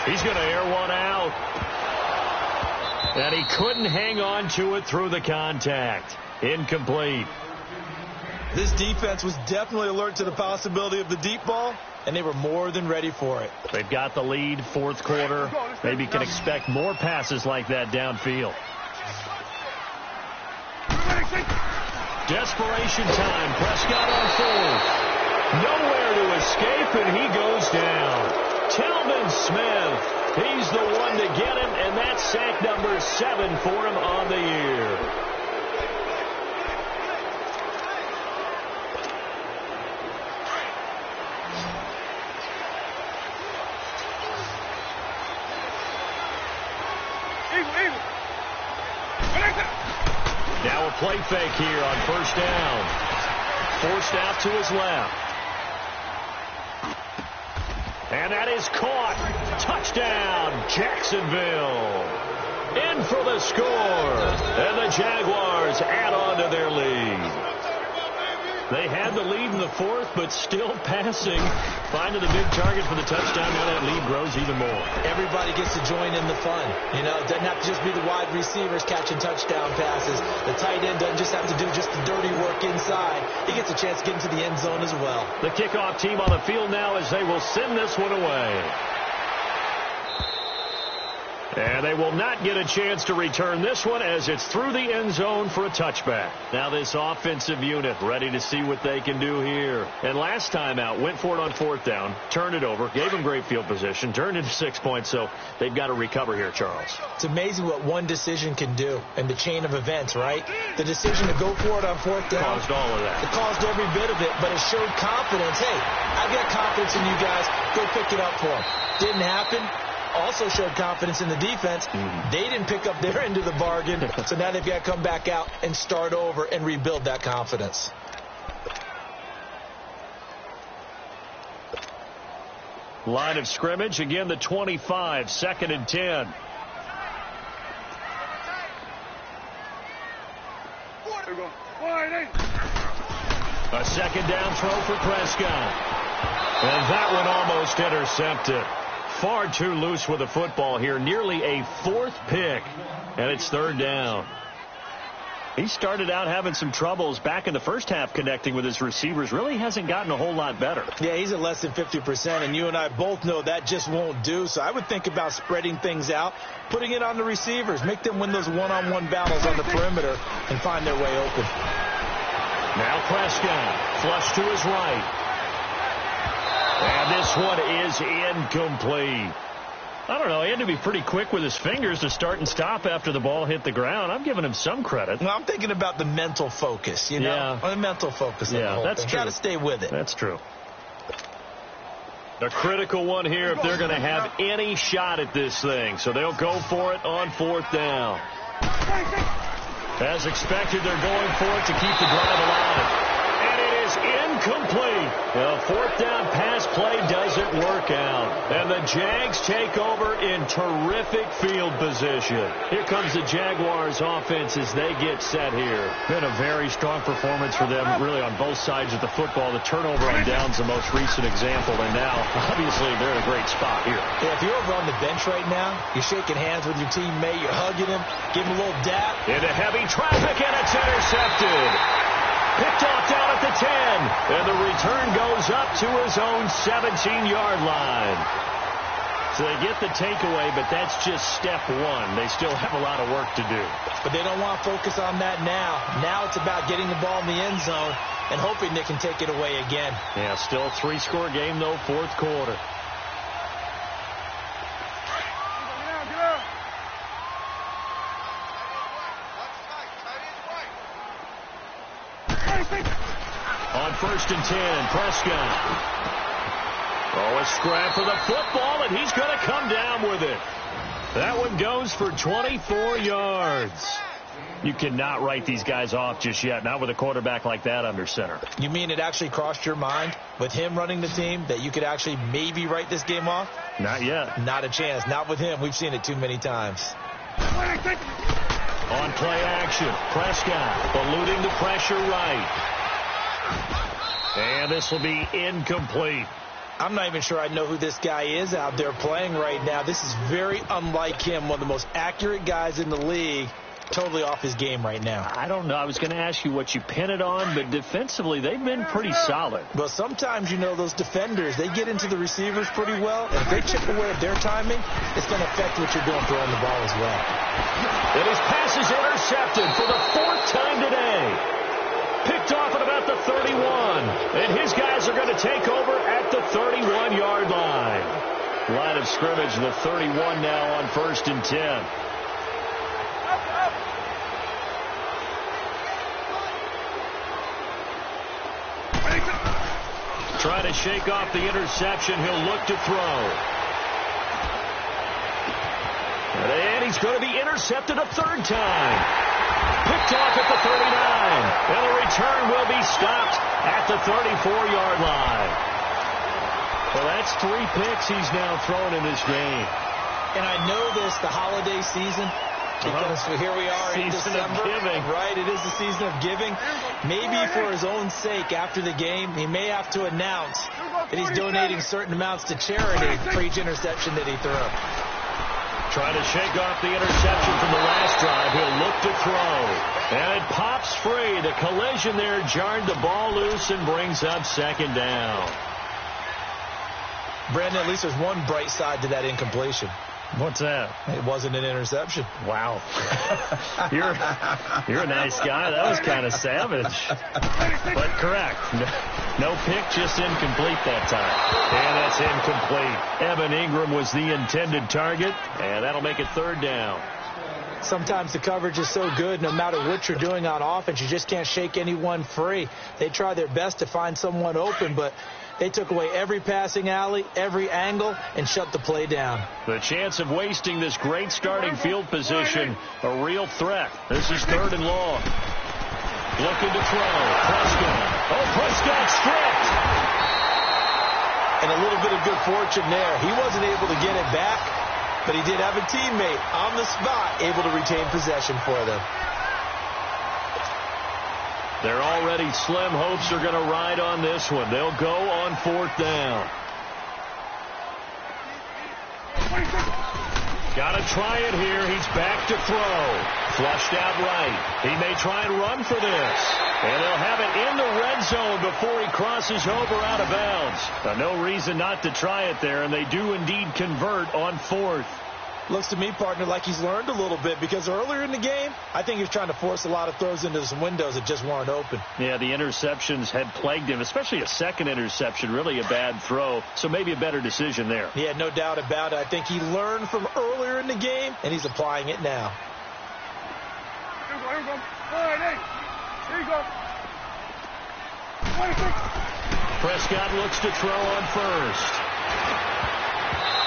He's going to air one out. And he couldn't hang on to it through the contact. Incomplete. This defense was definitely alert to the possibility of the deep ball, and they were more than ready for it. They've got the lead, fourth quarter. Maybe can expect more passes like that downfield. Desperation time. Prescott on fourth. Nowhere to escape, and he goes down. Telvin Smith, he's the one to get him, and that's sack number 7 for him on the year. Now a play fake here on first down. Forced out to his left. And that is caught. Touchdown, Jacksonville. In for the score. And the Jaguars add on to their lead. They had the lead in the fourth, but still passing. Finding the big target for the touchdown. Now that lead grows even more. Everybody gets to join in the fun. You know, it doesn't have to just be the wide receivers catching touchdown passes. The tight end doesn't just have to do just the dirty work inside. He gets a chance to get into the end zone as well. The kickoff team on the field now as they will send this one away. And they will not get a chance to return this one as it's through the end zone for a touchback. Now this offensive unit ready to see what they can do here. And last time out, went for it on fourth down, turned it over, gave them great field position, turned it to 6 points, so they've got to recover here, Charles. It's amazing what one decision can do in the chain of events, right? The decision to go for it on fourth down. Caused all of that. It caused every bit of it, but it showed confidence. Hey, I've got confidence in you guys. Go pick it up for them. Didn't happen. Also showed confidence in the defense. They didn't pick up their end of the bargain, so now they've got to come back out and start over and rebuild that confidence. Line of scrimmage, again the 25, 2nd and 10. A second down throw for Prescott. And that one almost intercepted. Far too loose with the football here. Nearly a 4th pick. And it's 3rd down. He started out having some troubles back in the first half connecting with his receivers. Really hasn't gotten a whole lot better. Yeah, he's at less than 50%, and you and I both know that just won't do. So I would think about spreading things out, putting it on the receivers, make them win those one-on-one battles on the perimeter and find their way open. Now Prescott, flush to his right. And this one is incomplete. I don't know. He had to be pretty quick with his fingers to start and stop after the ball hit the ground. I'm giving him some credit. Well, I'm thinking about the mental focus, you know? Yeah. The mental focus. Yeah, that's true. Got to stay with it. That's true. A critical one here if they're going to have any shot at this thing. So they'll go for it on 4th down. As expected, they're going for it to keep the drive alive. And it is incomplete. The fourth down pass play doesn't work out. And the Jags take over in terrific field position. Here comes the Jaguars offense as they get set here. Been a very strong performance for them, really, on both sides of the football. The turnover on down's the most recent example, and now, obviously, they're in a great spot here. Yeah, if you're over on the bench right now, you're shaking hands with your teammate, you're hugging him, give him a little dap. Into heavy traffic, and it's intercepted. Picked off down at the 10, and the return goes up to his own 17-yard line. So they get the takeaway, but that's just step one. They still have a lot of work to do. But they don't want to focus on that now. Now it's about getting the ball in the end zone and hoping they can take it away again. Yeah, still a 3-score game, though, fourth quarter. On 1st and 10, Prescott. Oh, a scrap for the football, and he's going to come down with it. That one goes for 24 yards. You cannot write these guys off just yet, not with a quarterback like that under center. You mean it actually crossed your mind with him running the team that you could actually maybe write this game off? Not yet. Not a chance. Not with him. We've seen it too many times. On play action, Prescott eluding the pressure right. And this will be incomplete. I'm not even sure I know who this guy is out there playing right now. This is very unlike him, one of the most accurate guys in the league. Totally off his game right now. I don't know. I was going to ask you what you pin it on, but defensively, they've been pretty solid. Well, sometimes, you know, those defenders, they get into the receivers pretty well. And if they chip away at their timing, it's going to affect what you're doing throwing the ball as well. And his pass is intercepted for the 4th time today. Picked off at about the 31. And his guys are going to take over at the 31-yard line. Line of scrimmage, the 31 now on 1st and 10. Trying to shake off the interception. He'll look to throw. And he's going to be intercepted a 3rd time. Picked off at the 39. And the return will be stopped at the 34-yard line. Well, that's 3 picks he's now thrown in this game. And I know this, the holiday season, because here we are in December. Season of giving. Right, it is the season of giving. Maybe for his own sake, after the game, he may have to announce that he's donating certain amounts to charity for each interception that he threw. Trying to shake off the interception from the last drive. He'll look to throw. And it pops free. The collision there jarred the ball loose and brings up 2nd down. Brandon, at least there's one bright side to that incompletion. What's that? It wasn't an interception. Wow. You're a nice guy. That was kind of savage. But correct. No pick, just incomplete that time. And that's incomplete. Evan Ingram was the intended target, and that'll make it 3rd down. Sometimes the coverage is so good, no matter what you're doing on offense, you just can't shake anyone free. They try their best to find someone open, but they took away every passing alley, every angle, and shut the play down. The chance of wasting this great starting field position, a real threat. This is 3rd and long. Looking to throw. Prescott. Oh, Prescott stripped. And a little bit of good fortune there. He wasn't able to get it back, but he did have a teammate on the spot able to retain possession for them. They're already slim hopes are going to ride on this one. They'll go on 4th down. Got to try it here. He's back to throw. Flushed out right. He may try and run for this. And they'll have it in the red zone before he crosses over out of bounds. No reason not to try it there, and they do indeed convert on 4th. Looks to me, partner, like he's learned a little bit, because earlier in the game, I think he was trying to force a lot of throws into some windows that just weren't open. Yeah, the interceptions had plagued him, especially a second interception, really a bad throw, so maybe a better decision there. Yeah, no doubt about it. I think he learned from earlier in the game, and he's applying it now. Here we go. All right, hey. Here you go. 26. Prescott looks to throw on 1st.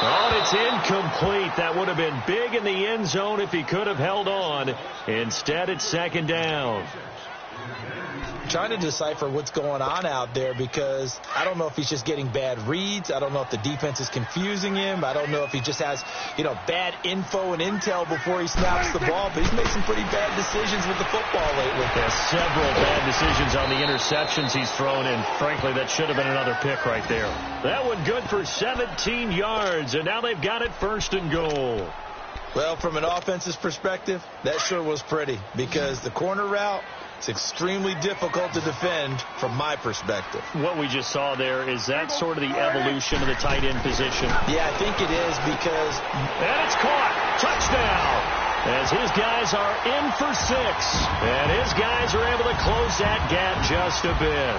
Oh, it's incomplete. That would have been big in the end zone if he could have held on. Instead, it's 2nd down. trying to decipher what's going on out there because I don't know if he's just getting bad reads. I don't know if the defense is confusing him. I don't know if he just has, bad info and intel before he snaps the ball. But he's made some pretty bad decisions with the football lately. Yeah, several bad decisions on the interceptions he's thrown, and frankly, that should have been another pick right there. That one good for 17 yards, and now they've got it 1st and goal. Well, from an offense's perspective, that sure was pretty because the corner route, it's extremely difficult to defend from my perspective. What we just saw there, is that sort of the evolution of the tight end position? Yeah, I think it is because... And it's caught. Touchdown. As his guys are in for 6. And his guys are able to close that gap just a bit.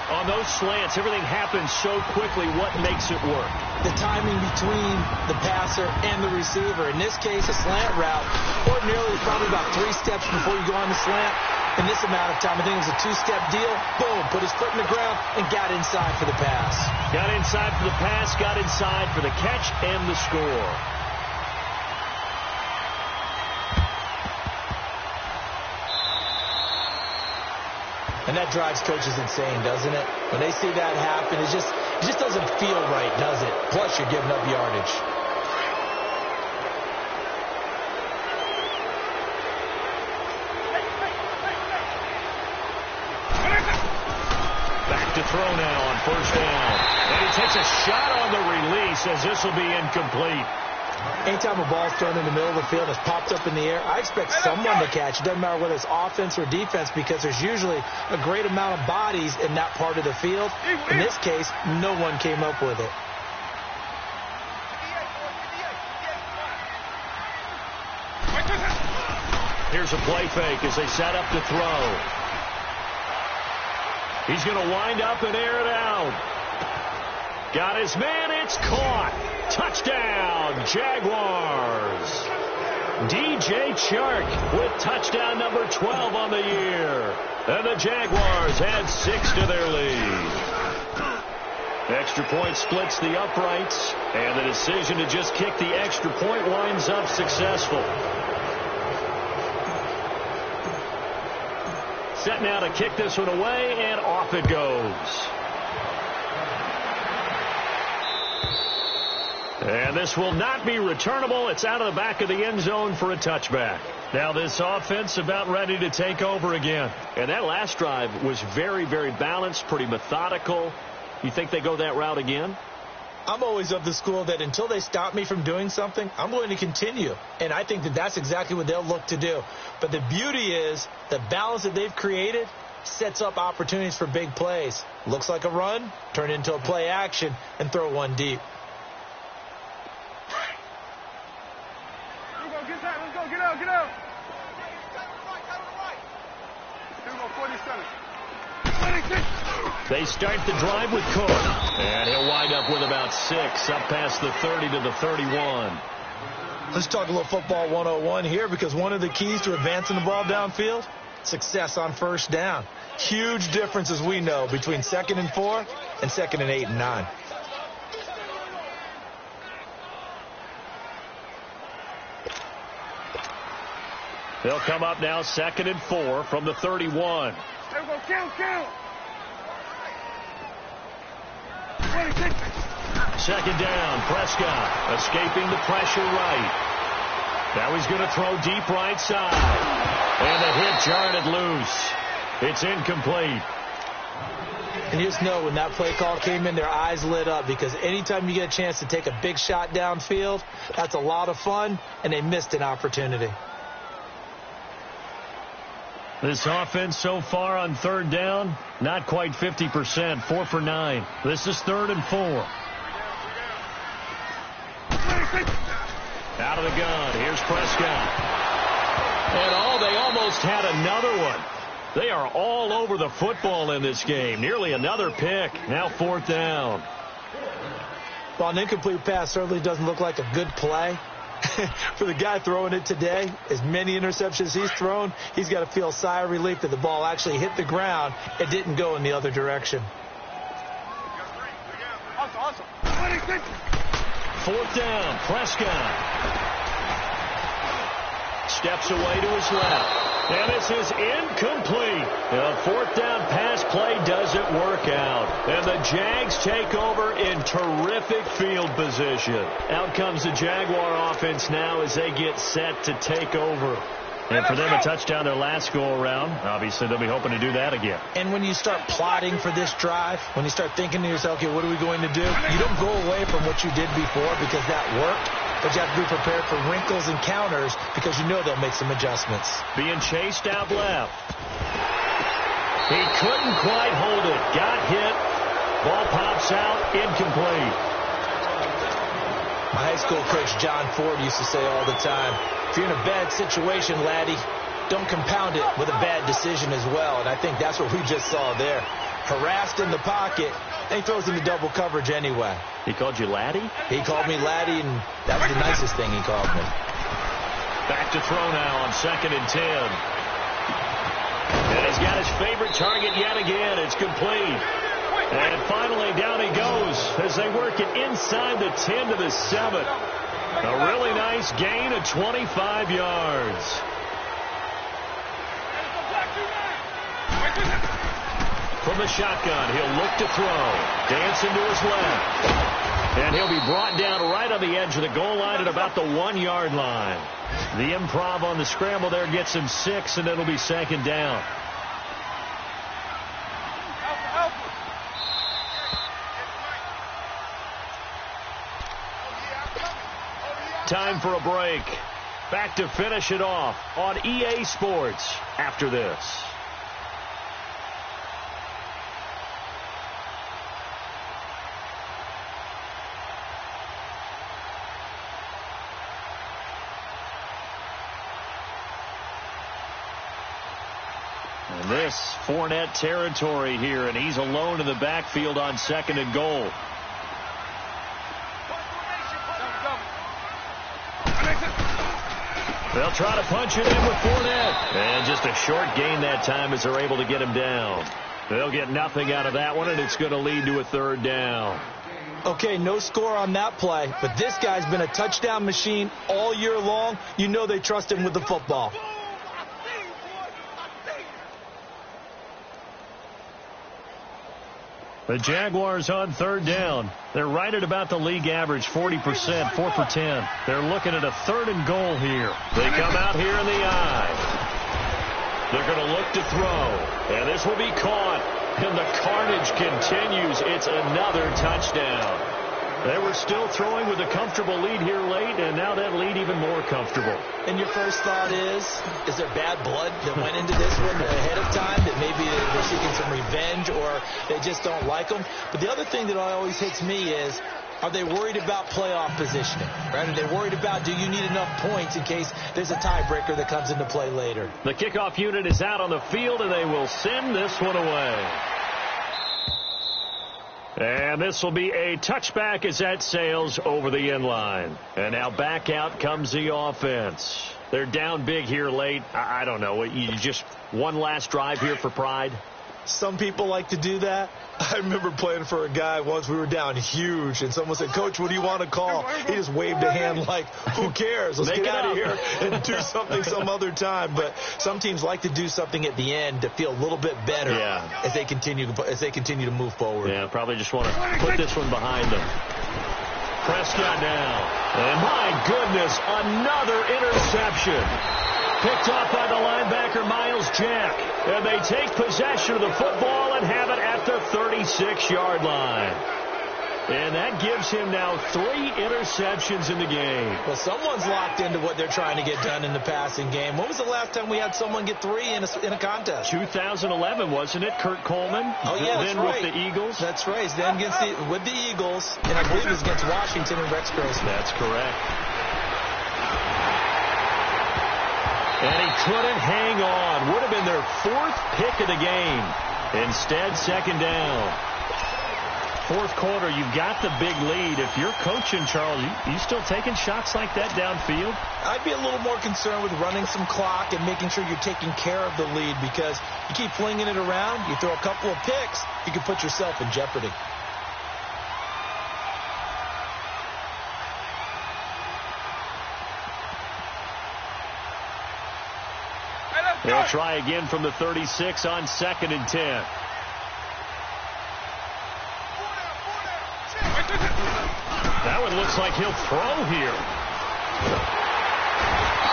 On those slants, everything happens so quickly. What makes it work? The timing between the passer and the receiver. In this case, a slant route. Ordinarily, it's probably about 3 steps before you go on the slant. In this amount of time, I think it was a 2-step deal. Boom, put his foot in the ground and got inside for the pass. Got inside for the pass, got inside for the catch and the score. And that drives coaches insane, doesn't it? When they see that happen, it just doesn't feel right, does it? Plus, you're giving up yardage. Back to throw now on 1st down. And he takes a shot on the release as this will be incomplete. Anytime a ball's thrown in the middle of the field and it's popped up in the air, I expect someone to catch. It doesn't matter whether it's offense or defense because there's usually a great amount of bodies in that part of the field. In this case, no one came up with it. Here's a play fake as they set up to throw. He's going to wind up and air it out. Got his man. It's caught. Touchdown, Jaguars. DJ Chark with touchdown number 12 on the year. And the Jaguars add 6 to their lead. Extra point splits the uprights, and the decision to just kick the extra point winds up successful. Set now to kick this one away, and off it goes. And this will not be returnable. It's out of the back of the end zone for a touchback. Now this offense about ready to take over again. And that last drive was very, very balanced, pretty methodical. You think they go that route again? I'm always of the school that until they stop me from doing something, I'm going to continue. And I think that that's exactly what they'll look to do. But the beauty is the balance that they've created sets up opportunities for big plays. Looks like a run, turn into a play action, and throw one deep. Let's go, get out, get out. Here we go, 47. They start the drive with Cook. And he'll wind up with about 6, up past the 30 to the 31. Let's talk a little football 101 here because one of the keys to advancing the ball downfield, success on 1st down. Huge difference, as we know, between 2nd and 4 and 2nd and 8 and 9. They'll come up now 2nd and 4 from the 31. There we go, count. 26. 2nd down, Prescott escaping the pressure right. Now he's going to throw deep right side. And the hit jarred it loose. It's incomplete. And you just know when that play call came in, their eyes lit up because anytime you get a chance to take a big shot downfield, that's a lot of fun, and they missed an opportunity. This offense so far on 3rd down, not quite 50%, 4 for 9. This is 3rd and 4. Out of the gun, here's Prescott. And they almost had another one. They are all over the football in this game. Nearly another pick, now 4th down. Well, an incomplete pass certainly doesn't look like a good play. For the guy throwing it today, as many interceptions he's thrown, he's got to feel a sigh of relief that the ball actually hit the ground. It didn't go in the other direction. Awesome. 4th down, Prescott. Steps away to his left. And this is incomplete. The fourth down pass play doesn't work out. And the Jags take over in terrific field position. Out comes the Jaguar offense now as they get set to take over. And for them, a touchdown their last go-around. Obviously, they'll be hoping to do that again. And when you start plotting for this drive, when you start thinking to yourself, okay, what are we going to do? You don't go away from what you did before because that worked. But you have to be prepared for wrinkles and counters because you know they'll make some adjustments. Being chased out left. He couldn't quite hold it. Got hit. Ball pops out. Incomplete. My high school coach, John Ford, used to say all the time, if you're in a bad situation, laddie, don't compound it with a bad decision as well. And I think that's what we just saw there. Harassed in the pocket, and he throws into double coverage anyway. He called you laddie? He called me laddie, and that was the nicest thing he called me. Back to throw now on 2nd and 10. And he's got his favorite target yet again. It's complete. And finally, down he goes as they work it inside the 10 to the 7. A really nice gain of 25 yards. From the shotgun, he'll look to throw. Dancing to his left. And he'll be brought down right on the edge of the goal line at about the 1-yard line. The improv on the scramble there gets him 6, and it'll be 2nd down. Time for a break. Back to finish it off on EA Sports after this. And this Fournette territory here, and he's alone in the backfield on 2nd and goal. They'll try to punch it in with Fournette. And just a short gain that time as they're able to get him down. They'll get nothing out of that one, and it's going to lead to a 3rd down. Okay, no score on that play, but this guy's been a touchdown machine all year long. You know they trust him with the football. The Jaguars on 3rd down. They're right at about the league average, 40%, 4 for 10. They're looking at a 3rd and goal here. They come out here in the eye. They're going to look to throw. And this will be caught. And the carnage continues. It's another touchdown. They were still throwing with a comfortable lead here late, and now that lead even more comfortable. And your first thought is there bad blood that went into this one ahead of time, that maybe they're seeking some revenge or they just don't like them? But the other thing that always hits me is, are they worried about playoff positioning? Right? Are they worried about, do you need enough points in case there's a tiebreaker that comes into play later? The kickoff unit is out on the field, and they will send this one away. And this will be a touchback as that sails over the end line. And now back out comes the offense. They're down big here late. I don't know. You just one last drive here for pride? Some people like to do that. I remember playing for a guy once. We were down huge, and someone said, Coach, what do you want to call? He just waved a hand like, who cares? Let's get out of here and do something some other time. But some teams like to do something at the end to feel a little bit better as they continue to move forward. Yeah, probably just want to put this one behind them. Prescott now. And my goodness, another interception. Picked off by the linebacker, Miles Jack. And they take possession of the football and have it at the 36-yard line. And that gives him now 3 interceptions in the game. Well, someone's locked into what they're trying to get done in the passing game. When was the last time we had someone get 3 in a contest? 2011, wasn't it? Kurt Coleman? Oh, yeah, that's then right. with the Eagles? That's right. Then with the Eagles, and I believe it was against Washington and Rex Grossman. That's correct. And he couldn't hang on. Would have been their 4th pick of the game. Instead, 2nd down. 4th quarter, you've got the big lead. If you're coaching, Charles, you still taking shots like that downfield? I'd be a little more concerned with running some clock and making sure you're taking care of the lead, because you keep flinging it around, you throw a couple of picks, you can put yourself in jeopardy. They'll try again from the 36 on 2nd and 10. That one looks like he'll throw here.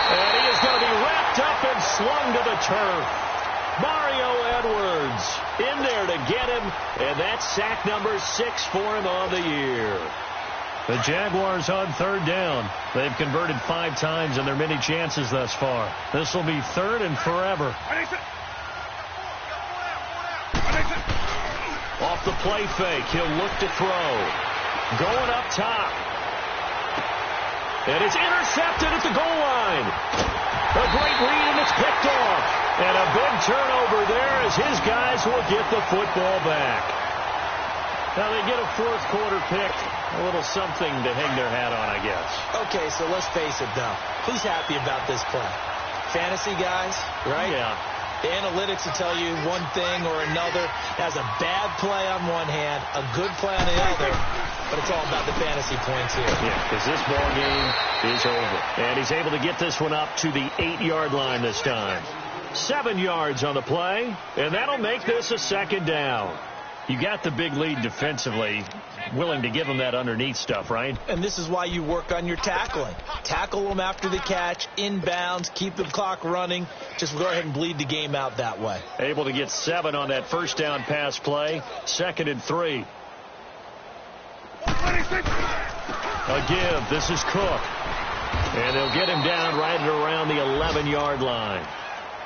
And he is going to be wrapped up and slung to the turf. Mario Edwards in there to get him, and that's sack number 6 for him on the year. The Jaguars on 3rd down. They've converted 5 times in their many chances thus far. This will be 3rd and forever. Off the play fake, he'll look to throw. Going up top. And it's intercepted at the goal line. A great read, and it's picked off. And a big turnover there as his guys will get the football back. Now they get a 4th quarter pick. A little something to hang their hat on, I guess. Okay, so let's face it, though. Who's happy about this play? Fantasy guys, right? Yeah. The analytics will tell you one thing or another. That's a bad play on one hand, a good play on the other, but it's all about the fantasy points here. Yeah, because this ball game is over. And he's able to get this one up to the 8-yard line this time. 7 yards on the play, and that'll make this a 2nd down. You got the big lead defensively, willing to give them that underneath stuff, right? And this is why you work on your tackling. Tackle them after the catch, inbounds, keep the clock running. Just go ahead and bleed the game out that way. Able to get 7 on that 1st down pass play. 2nd and 3. A give. This is Cook. And they'll get him down right at around the 11-yard line.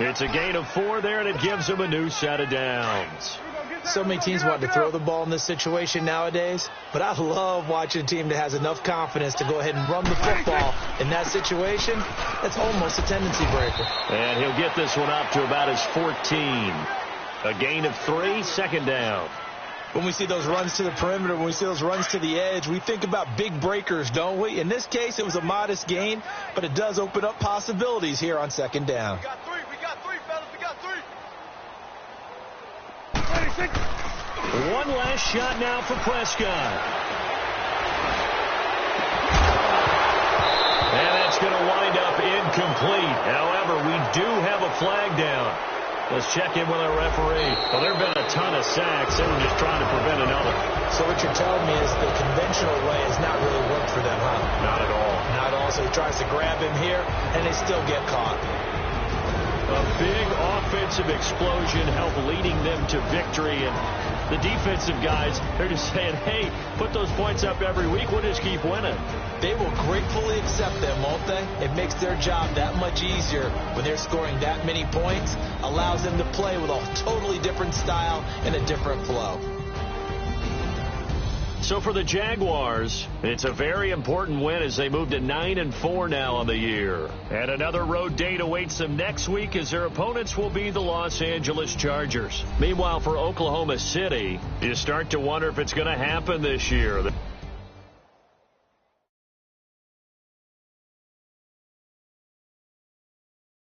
It's a gain of 4 there, and it gives him a new set of downs. So many teams want to throw the ball in this situation nowadays, but I love watching a team that has enough confidence to go ahead and run the football in that situation. That's almost a tendency breaker. And he'll get this one up to about his 14. A gain of 3, 2nd down. When we see those runs to the perimeter, when we see those runs to the edge, we think about big breakers, don't we? In this case, it was a modest gain, but it does open up possibilities here on 2nd down. We got 3, fellas, we got 3. One last shot now for Prescott. And that's going to wind up incomplete. However, we do have a flag down. Let's check in with our referee. Well, there have been a ton of sacks. They were just trying to prevent another. So what you're telling me is the conventional way has not really worked for them, huh? Not at all. Not at all. So he tries to grab him here, and they still get caught. A big offensive explosion helped leading them to victory. And the defensive guys, they're just saying, hey, put those points up every week. We'll just keep winning. They will gratefully accept them, won't they? It makes their job that much easier when they're scoring that many points. Allows them to play with a totally different style and a different flow. So for the Jaguars, it's a very important win as they move to 9-4 now on the year. And another road date awaits them next week as their opponents will be the Los Angeles Chargers. Meanwhile, for Oklahoma City, you start to wonder if it's going to happen this year.